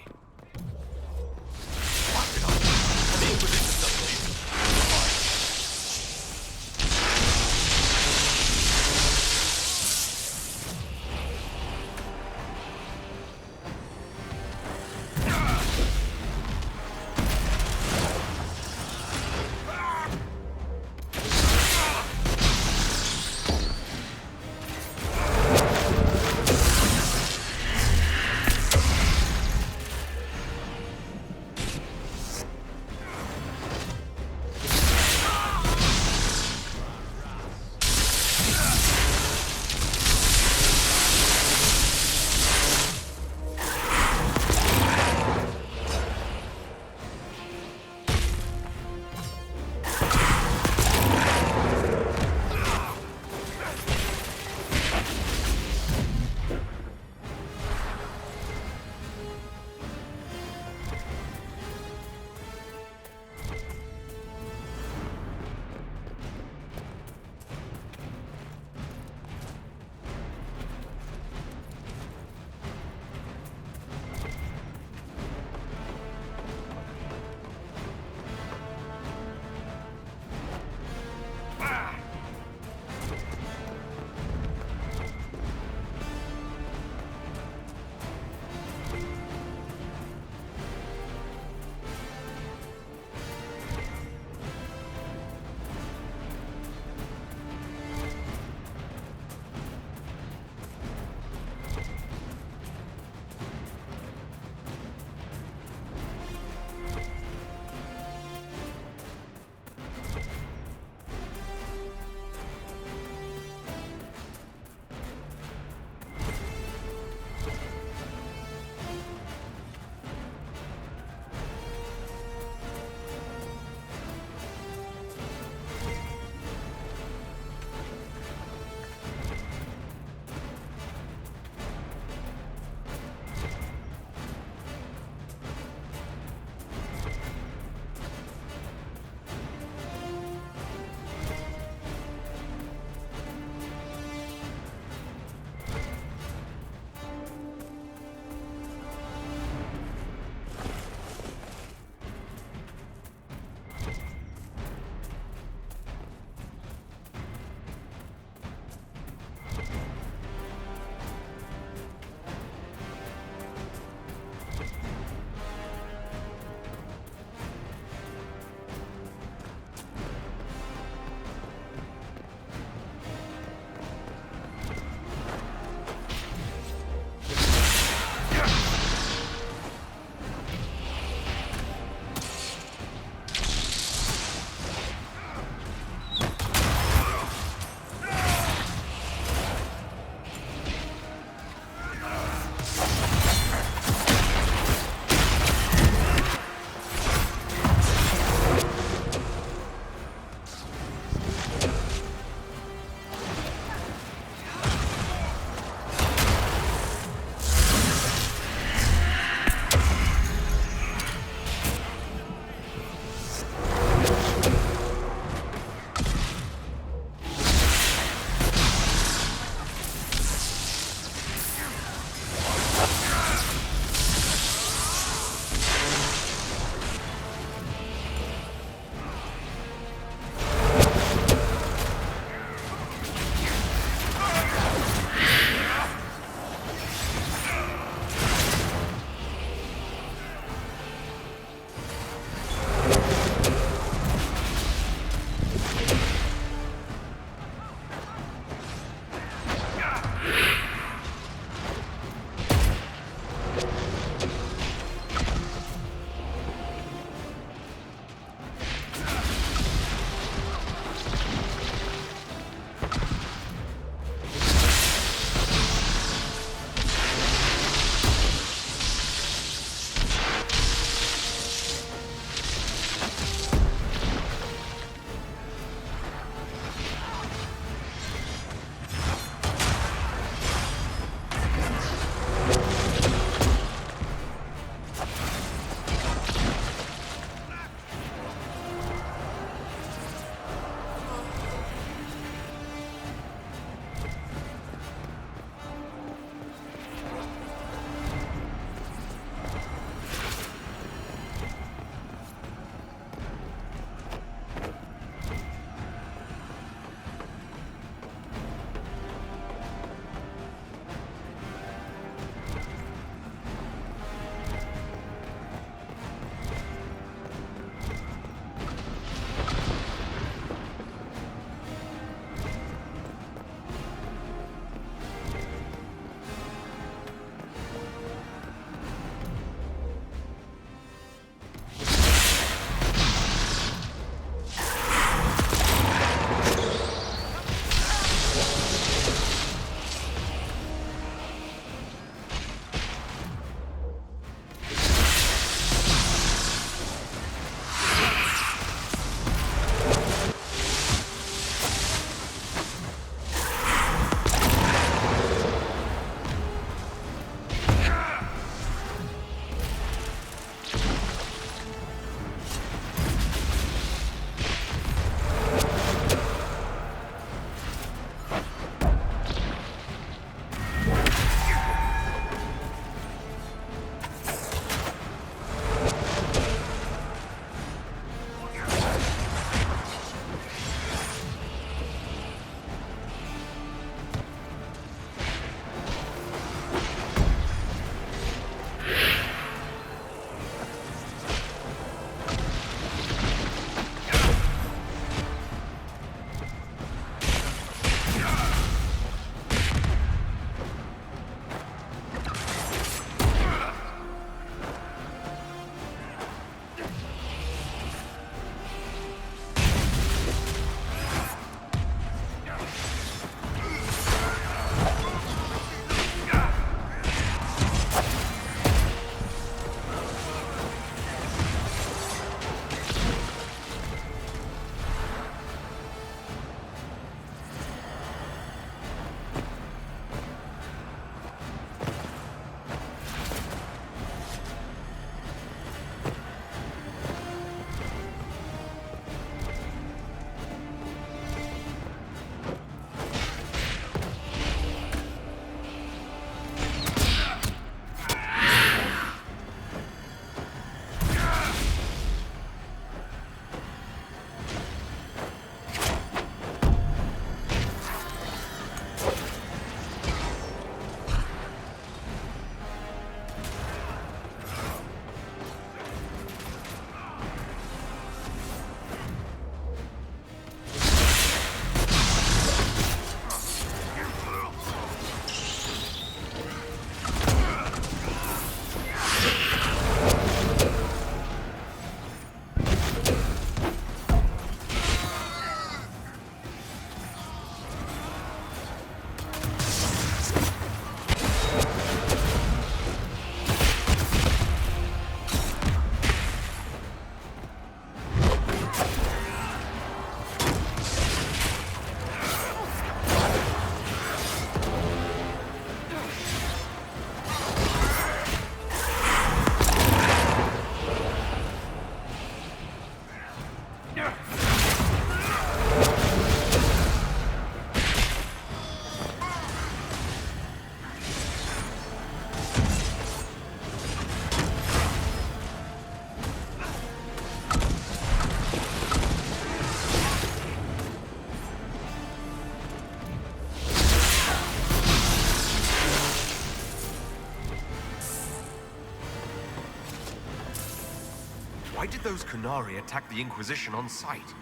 Why did those Kunari attack the Inquisition on sight?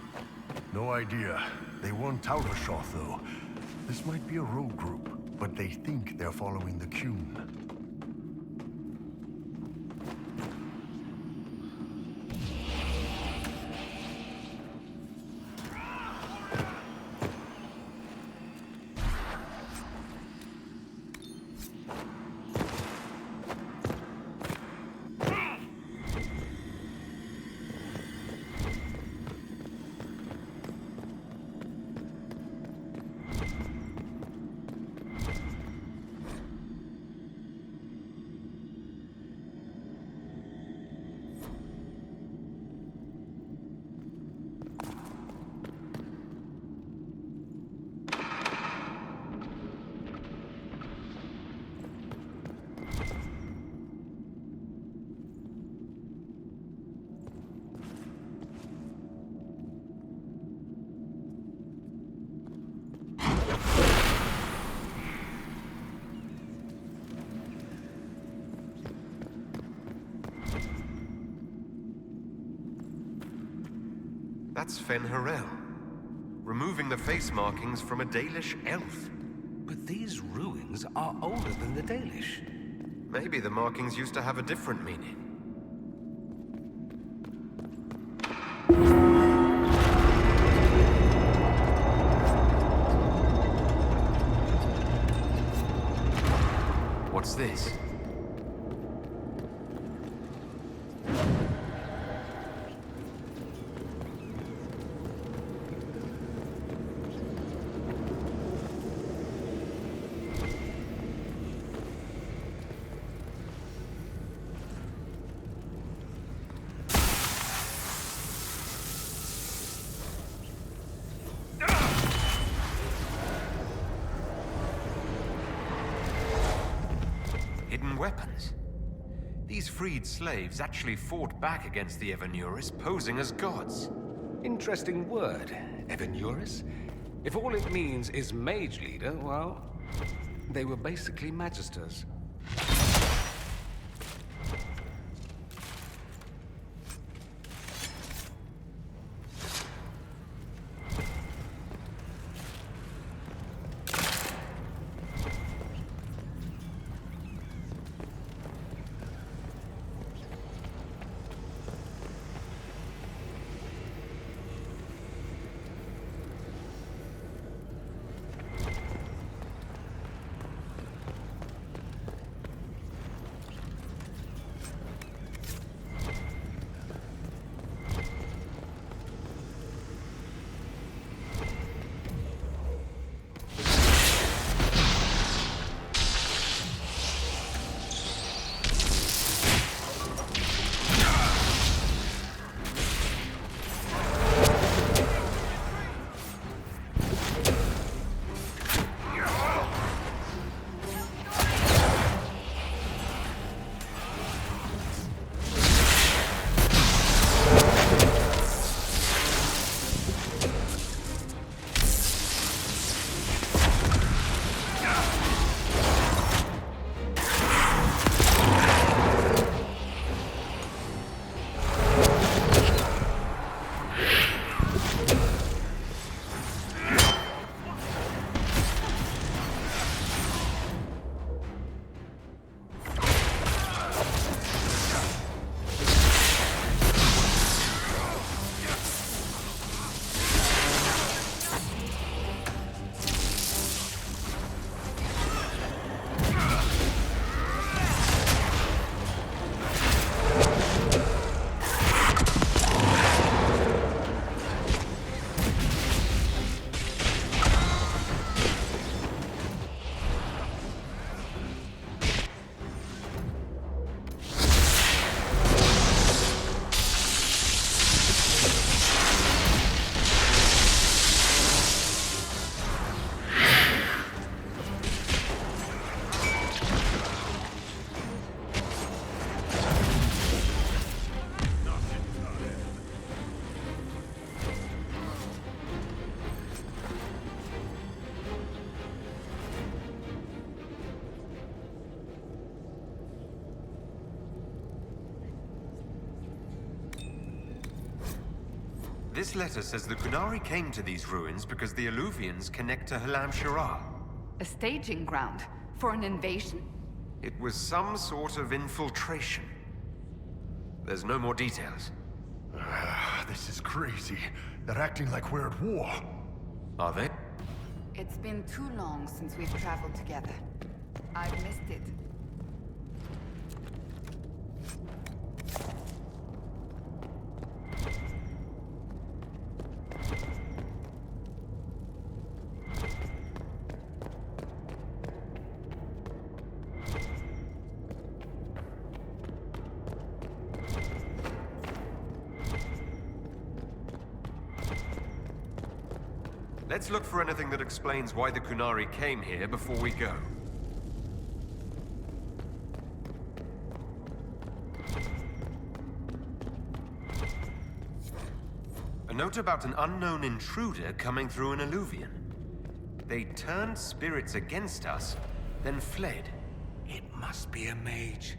No idea. They weren't out of shot, though. This might be a rogue group, but they think they're following the Qun. That's Fen-Harel, removing the face markings from a Dalish elf. But these ruins are older than the Dalish. Maybe the markings used to have a different meaning. What's this? Weapons. These freed slaves actually fought back against the Evanuris, posing as gods. Interesting word, Evanuris. If all it means is mage leader, well, they were basically magisters. This letter says the Qunari came to these ruins because the Eluvians connect to Halam Shara. A staging ground for an invasion? It was some sort of infiltration. There's no more details. This is crazy. They're acting like we're at war. Are they? It's been too long since we've traveled together. I've missed it. Let's look for anything that explains why the Qunari came here before we go. A note about an unknown intruder coming through an Eluvian. They turned spirits against us, then fled. It must be a mage.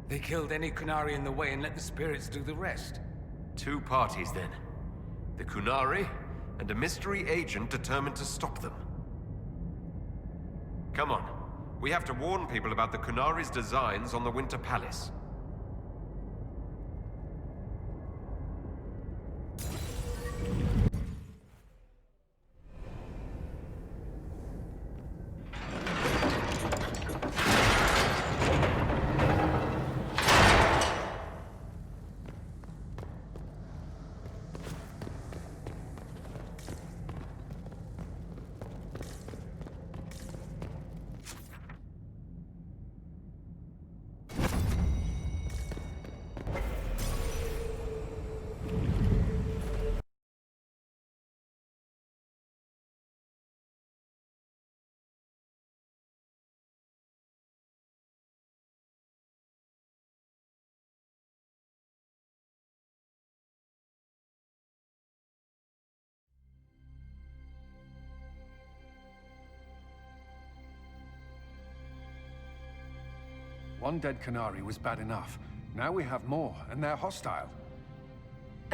They killed any Qunari in the way and let the spirits do the rest. Two parties, then. The Qunari, and a mystery agent determined to stop them. Come on. We have to warn people about the Qunari's designs on the Winter Palace. One dead Qunari was bad enough. Now we have more, and they're hostile.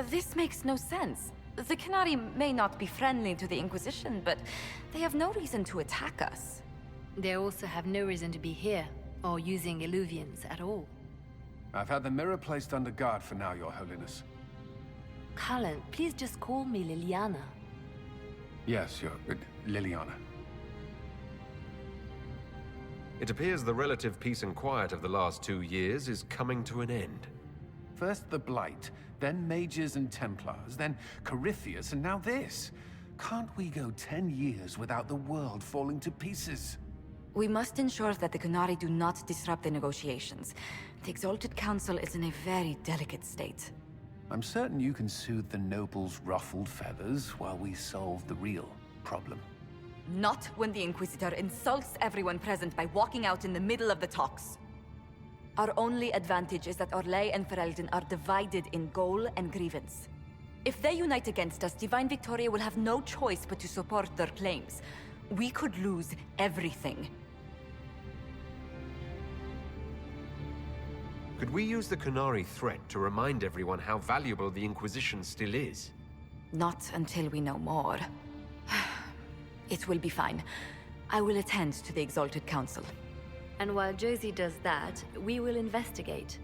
This makes no sense. The Qunari may not be friendly to the Inquisition, but they have no reason to attack us. They also have no reason to be here, or using Eluvians at all. I've had the mirror placed under guard for now, Your Holiness. Cullen, please just call me Liliana. Yes, Liliana. It appears the relative peace and quiet of the last 2 years is coming to an end. First the Blight, then Mages and Templars, then Corypheus, and now this. Can't we go 10 years without the world falling to pieces? We must ensure that the Qunari do not disrupt the negotiations. The Exalted Council is in a very delicate state. I'm certain you can soothe the nobles' ruffled feathers while we solve the real problem. Not when the Inquisitor insults everyone present by walking out in the middle of the talks. Our only advantage is that Orlais and Ferelden are divided in goal and grievance. If they unite against us, Divine Victoria will have no choice but to support their claims. We could lose everything. Could we use the Qunari threat to remind everyone how valuable the Inquisition still is? Not until we know more. It will be fine. I will attend to the Exalted Council. And while Josie does that, we will investigate.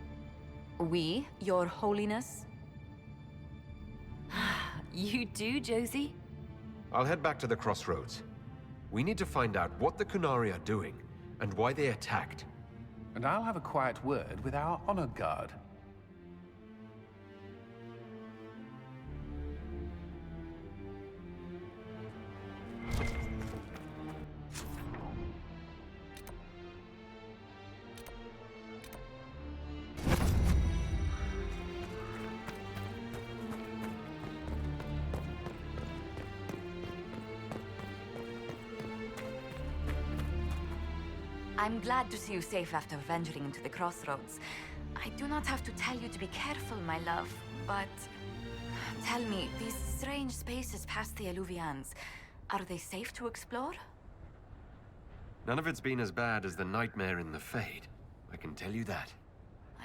We, Your Holiness? You do, Josie? I'll head back to the crossroads. We need to find out what the Qunari are doing, and why they attacked. And I'll have a quiet word with our honor guard. I'm glad to see you safe after venturing into the crossroads. I do not have to tell you to be careful, my love, but... Tell me, these strange spaces past the Eluvians, are they safe to explore? None of it's been as bad as the nightmare in the Fade. I can tell you that.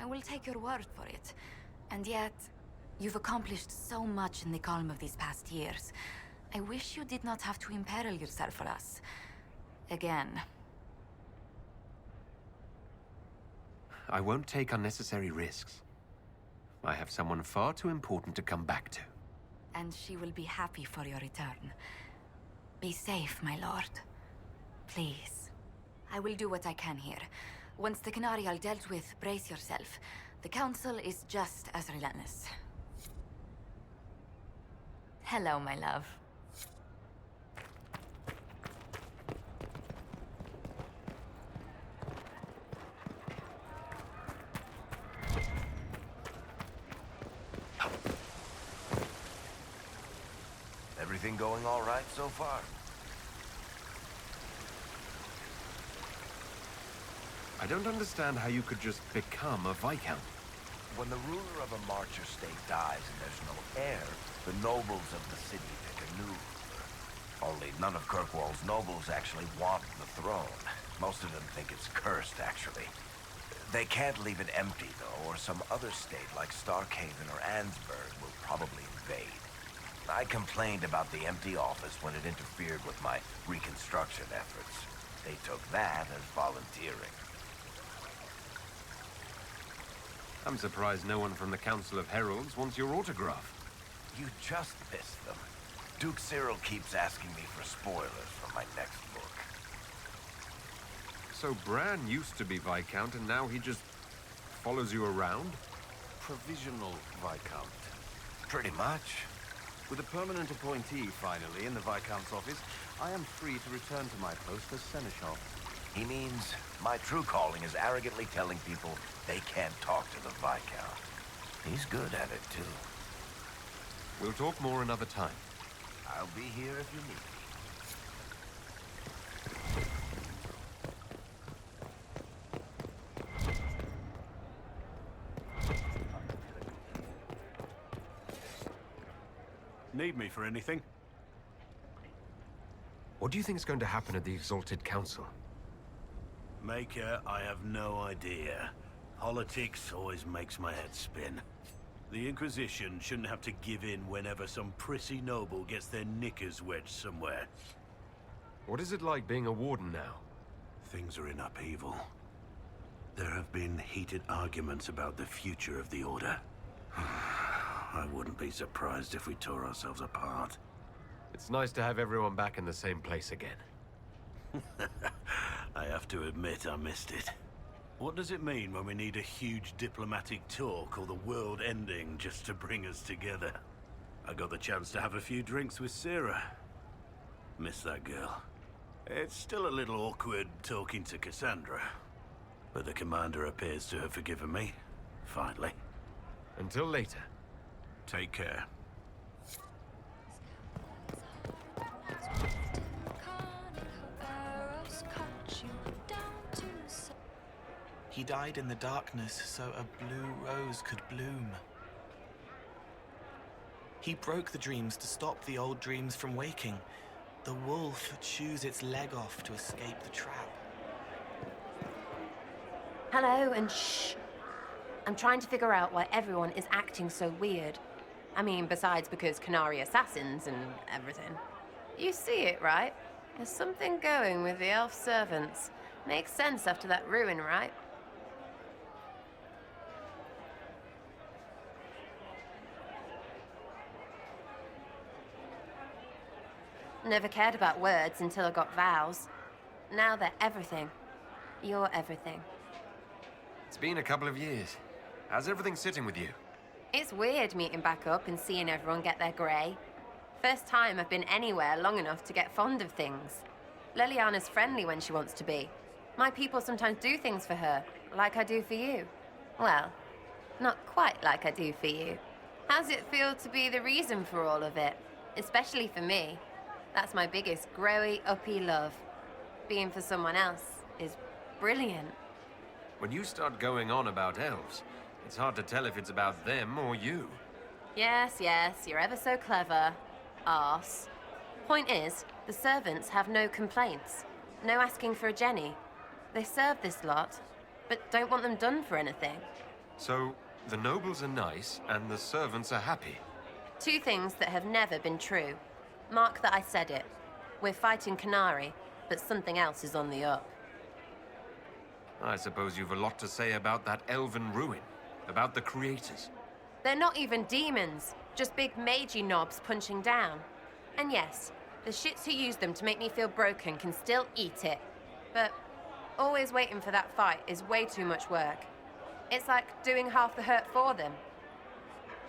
I will take your word for it. And yet, You've accomplished so much in the calm of these past years. I wish you did not have to imperil yourself for us. Again. I won't take unnecessary risks. I have someone far too important to come back to. And she will be happy for your return. Be safe, my lord. Please. I will do what I can here. Once the Canary are dealt with, brace yourself. The Council is just as relentless. Hello, my love. Everything going all right so far? I don't understand how you could just become a Viscount. When the ruler of a Marcher state dies and there's no heir, the nobles of the city pick a new ruler. Only none of Kirkwall's nobles actually want the throne. Most of them think it's cursed, actually. They can't leave it empty, though, or some other state like Starkhaven or Ansburg will probably invade. I complained about the empty office when it interfered with my reconstruction efforts. They took that as volunteering. I'm surprised no one from the Council of Heralds wants your autograph. You just missed them. Duke Cyril keeps asking me for spoilers for my next book. So Bran used to be Viscount, and now he just follows you around? Provisional Viscount. Pretty much. With a permanent appointee, finally, in the Viscount's office, I am free to return to my post as Seneschal. He means my true calling is arrogantly telling people they can't talk to the Viscount. He's good at it, too. We'll talk more another time. I'll be here if you need me. Need me for anything? What do you think is going to happen at the Exalted Council? Maker, I have no idea. Politics always makes my head spin. The Inquisition shouldn't have to give in whenever some prissy noble gets their knickers wedged somewhere. What is it like being a warden now? Things are in upheaval. There have been heated arguments about the future of the Order. I wouldn't be surprised if we tore ourselves apart. It's nice to have everyone back in the same place again. I have to admit I missed it. What does it mean when we need a huge diplomatic talk or the world ending just to bring us together? I got the chance to have a few drinks with Sarah. Miss that girl. It's still a little awkward talking to Cassandra. But the commander appears to have forgiven me. Finally. Until later. Take care. He died in the darkness so a blue rose could bloom. He broke the dreams to stop the old dreams from waking. The wolf chews its leg off to escape the trap. Hello, and shh. I'm trying to figure out why everyone is acting so weird. I mean, besides because Canary assassins and everything. You see it, right? There's something going with the elf servants. Makes sense after that ruin, right? Never cared about words until I got vows. Now they're everything. You're everything. It's been a couple of years. How's everything sitting with you? It's weird meeting back up and seeing everyone get their grey. First time I've been anywhere long enough to get fond of things. Leliana's friendly when she wants to be. My people sometimes do things for her, like I do for you. Well, not quite like I do for you. How's it feel to be the reason for all of it? Especially for me. That's my biggest growy, uppy love. Being for someone else is brilliant. When you start going on about elves, it's hard to tell if it's about them or you. Yes, you're ever so clever. Arse. Point is, the servants have no complaints. No asking for a Jenny. They serve this lot, but don't want them done for anything. So, The nobles are nice, and the servants are happy. Two things that have never been true. Mark that I said it. We're fighting Canary, but something else is on the up. I suppose you've a lot to say about that elven ruin, about the creators. They're not even demons, just big magey knobs punching down. And yes, the shits who use them to make me feel broken can still eat it. But always waiting for that fight is way too much work. It's like doing half the hurt for them.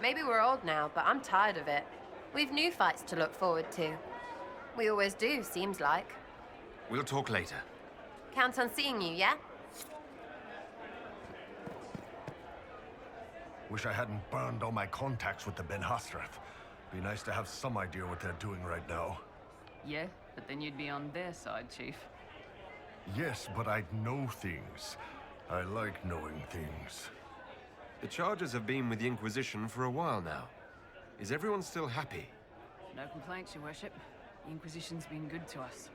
Maybe we're old now, but I'm tired of it. We've new fights to look forward to. We always do, seems like. We'll talk later. Count on seeing you, yeah? Wish I hadn't burned all my contacts with the Ben Hastrath. Be nice to have some idea what they're doing right now. Yeah, but then you'd be on their side, Chief. Yes, but I'd know things. I like knowing things. The charges have been with the Inquisition for a while now. Is everyone still happy? No complaints, Your Worship. The Inquisition's been good to us.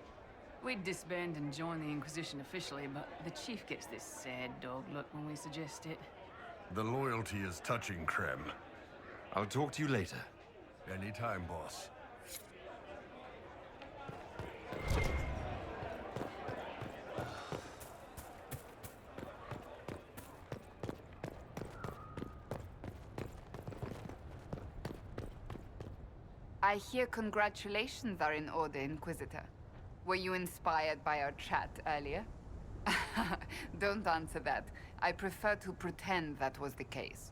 We'd disband and join the Inquisition officially, but the Chief gets this sad dog look when we suggest it. The loyalty is touching, Krem. I'll talk to you later. Anytime, boss. I hear congratulations are in order, Inquisitor. Were you inspired by our chat earlier? Don't answer that. I prefer to pretend that was the case.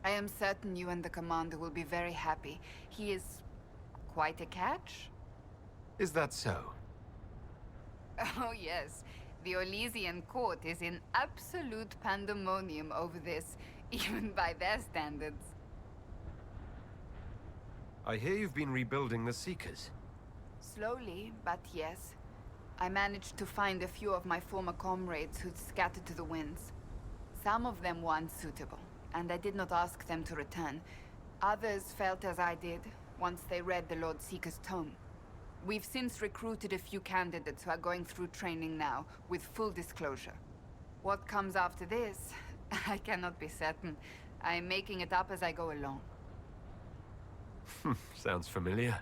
I am certain you and the Commander will be very happy. He is quite a catch? Is that so? Oh yes. The Orlesian court is in absolute pandemonium over this, even by their standards. I hear you've been rebuilding the Seekers. Slowly, but yes. I managed to find a few of my former comrades who'd scattered to the winds. Some of them were unsuitable, and I did not ask them to return. Others felt as I did, once they read the Lord Seeker's tome. We've since recruited a few candidates who are going through training now, with full disclosure. What comes after this, I cannot be certain. I'm making it up as I go along. Sounds familiar.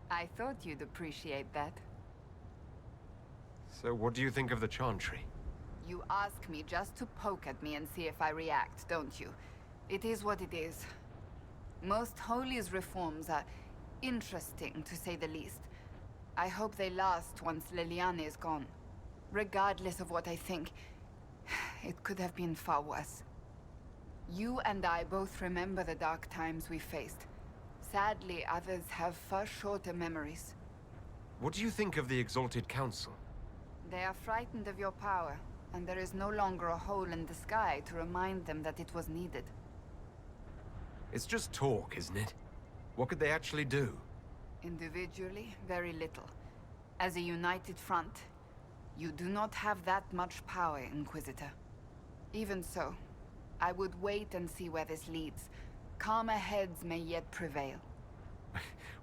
I thought you'd appreciate that. So what do you think of the Chantry? You ask me just to poke at me and see if I react, don't you? It is what it is. Most Holi's reforms are interesting, to say the least. I hope they last once Liliana is gone. Regardless of what I think, it could have been far worse. You and I both remember the dark times we faced. Sadly, others have far shorter memories. What do you think of the Exalted Council? They are frightened of your power, and there is no longer a hole in the sky to remind them that it was needed. It's just talk, isn't it? What could they actually do? Individually, very little. As a united front, you do not have that much power, Inquisitor. Even so, I would wait and see where this leads. Calmer heads may yet prevail.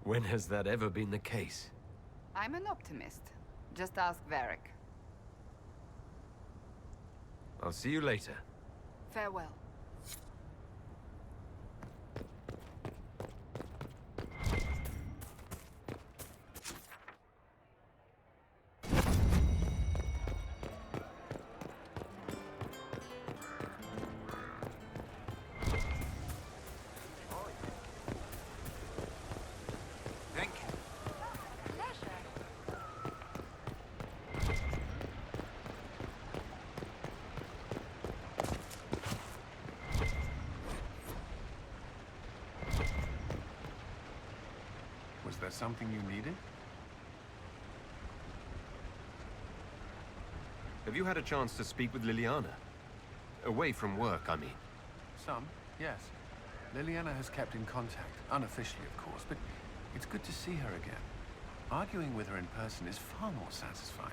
When has that ever been the case? I'm an optimist. Just ask Varric. I'll see you later. Farewell. Was there something you needed? Have you had a chance to speak with Liliana? Away from work, I mean. Some, yes. Liliana has kept in contact, unofficially of course, but it's good to see her again. Arguing with her in person is far more satisfying.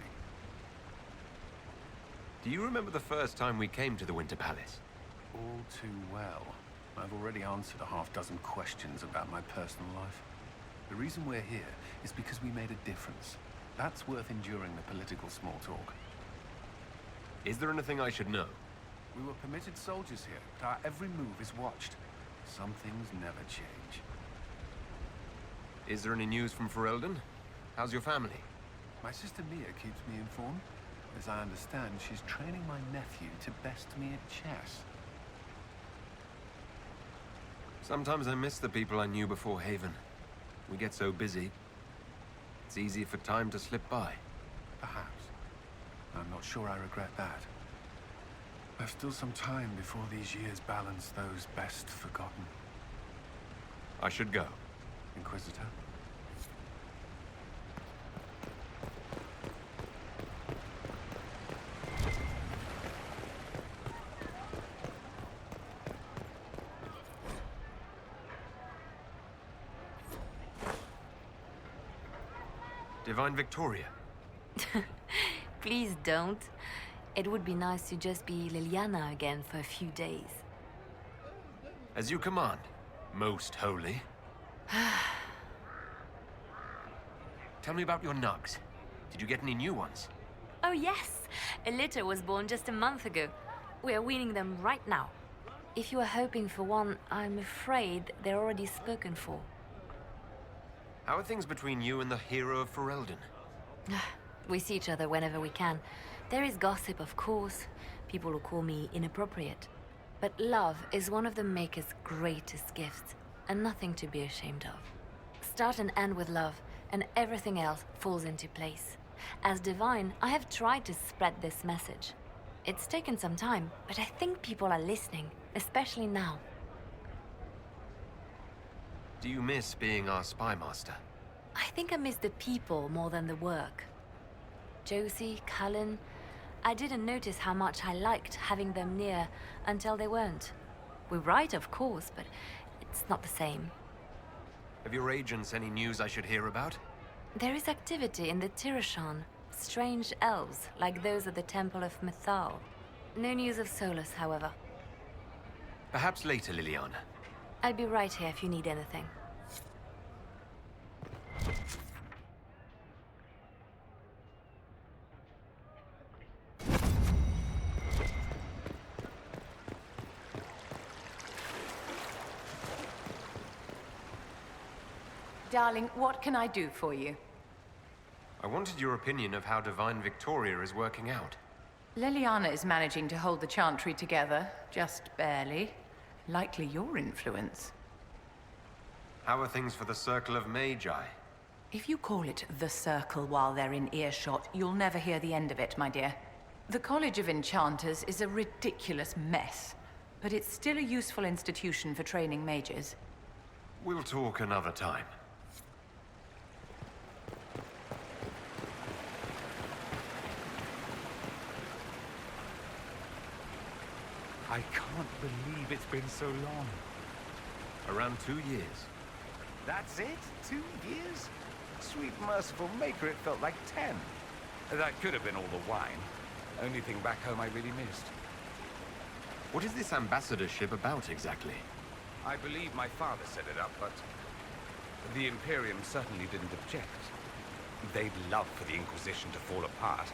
Do you remember the first time we came to the Winter Palace? All too well. I've already answered a half-dozen questions about my personal life. The reason we're here is because we made a difference. That's worth enduring the political small talk. Is there anything I should know? We were permitted soldiers here, but our every move is watched. Some things never change. Is there any news from Ferelden? How's your family? My sister Mia keeps me informed. As I understand, she's training my nephew to best me at chess. Sometimes I miss the people I knew before Haven. We get so busy. It's easy for time to slip by. Perhaps. I'm not sure I regret that. There's still some time before these years balance those best forgotten. I should go. Inquisitor? Divine Victoria. Please don't. It would be nice to just be Liliana again for a few days. As you command, most holy. Tell me about your nugs. Did you get any new ones? Oh yes! A litter was born just a month ago. We are weaning them right now. If you are hoping for one, I'm afraid they're already spoken for. How are things between you and the hero of Ferelden? We see each other whenever we can. There is gossip, of course. People who call me inappropriate. But love is one of the Maker's greatest gifts, and nothing to be ashamed of. Start and end with love, and everything else falls into place. As Divine, I have tried to spread this message. It's taken some time, but I think people are listening, especially now. Do you miss being our spy master? I think I miss the people more than the work. Josie, Cullen, I didn't notice how much I liked having them near until they weren't. We write, of course, but it's not the same. Have your agents any news I should hear about? There is activity in the Tirashan. Strange elves, like those at the Temple of Mythal. No news of Solus, however. Perhaps later, Liliana. I'll be right here if you need anything. Darling, what can I do for you? I wanted your opinion of how Divine Victoria is working out. Liliana is managing to hold the Chantry together, just barely. Likely your influence. How are things for the Circle of Magi? If you call it the Circle while they're in earshot, you'll never hear the end of it, my dear. The College of Enchanters is a ridiculous mess, but it's still a useful institution for training mages. We'll talk another time. I can't believe it's been so long. Around 2 years. That's it? 2 years? Sweet merciful Maker, it felt like 10. That could have been all the wine. Only thing back home I really missed. What is this ambassadorship about exactly? I believe my father set it up, but the Imperium certainly didn't object. They'd love for the Inquisition to fall apart,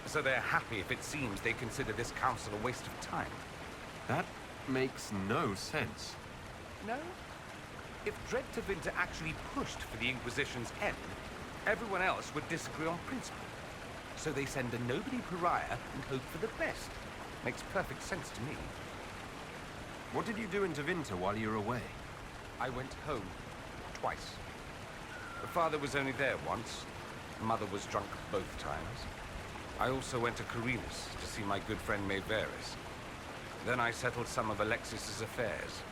so they're happy if it seems they consider this council a waste of time. That makes no sense. No? If Dread to Winter actually pushed for the Inquisition's end, everyone else would disagree on principle. So they send a nobody pariah and hope for the best. Makes perfect sense to me. What did you do in Tevinter while you were away? I went home. Twice. Father was only there once. Mother was drunk both times. I also went to Carinus to see my good friend Mayveris. Then I settled some of Alexis's affairs.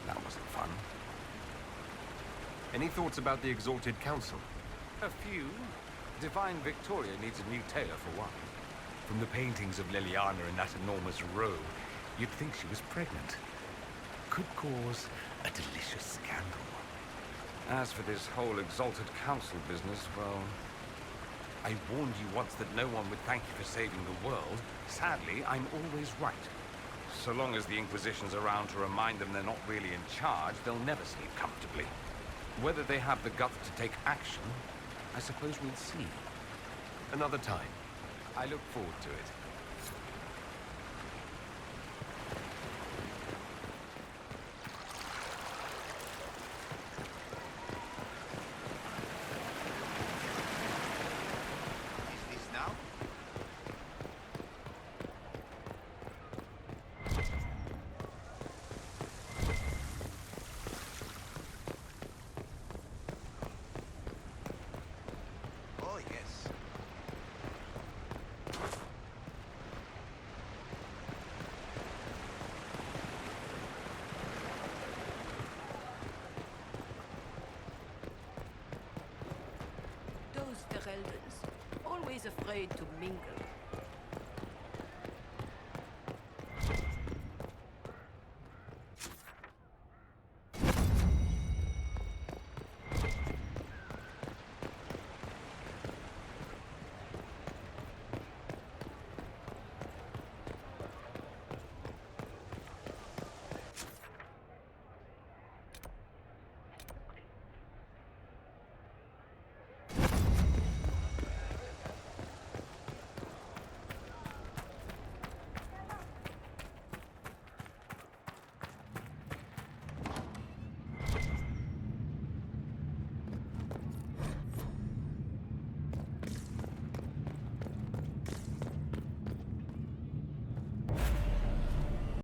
That wasn't fun. Any thoughts about the Exalted Council? A few. Divine Victoria needs a new tailor for one. From the paintings of Liliana in that enormous robe, you'd think she was pregnant. Could cause a delicious scandal. As for this whole Exalted Council business, well, I warned you once that no one would thank you for saving the world. Sadly, I'm always right. So long as the Inquisition's around to remind them they're not really in charge, they'll never sleep comfortably. Whether they have the guts to take action, I suppose we'll see. Another time. I look forward to it. always afraid to mingle.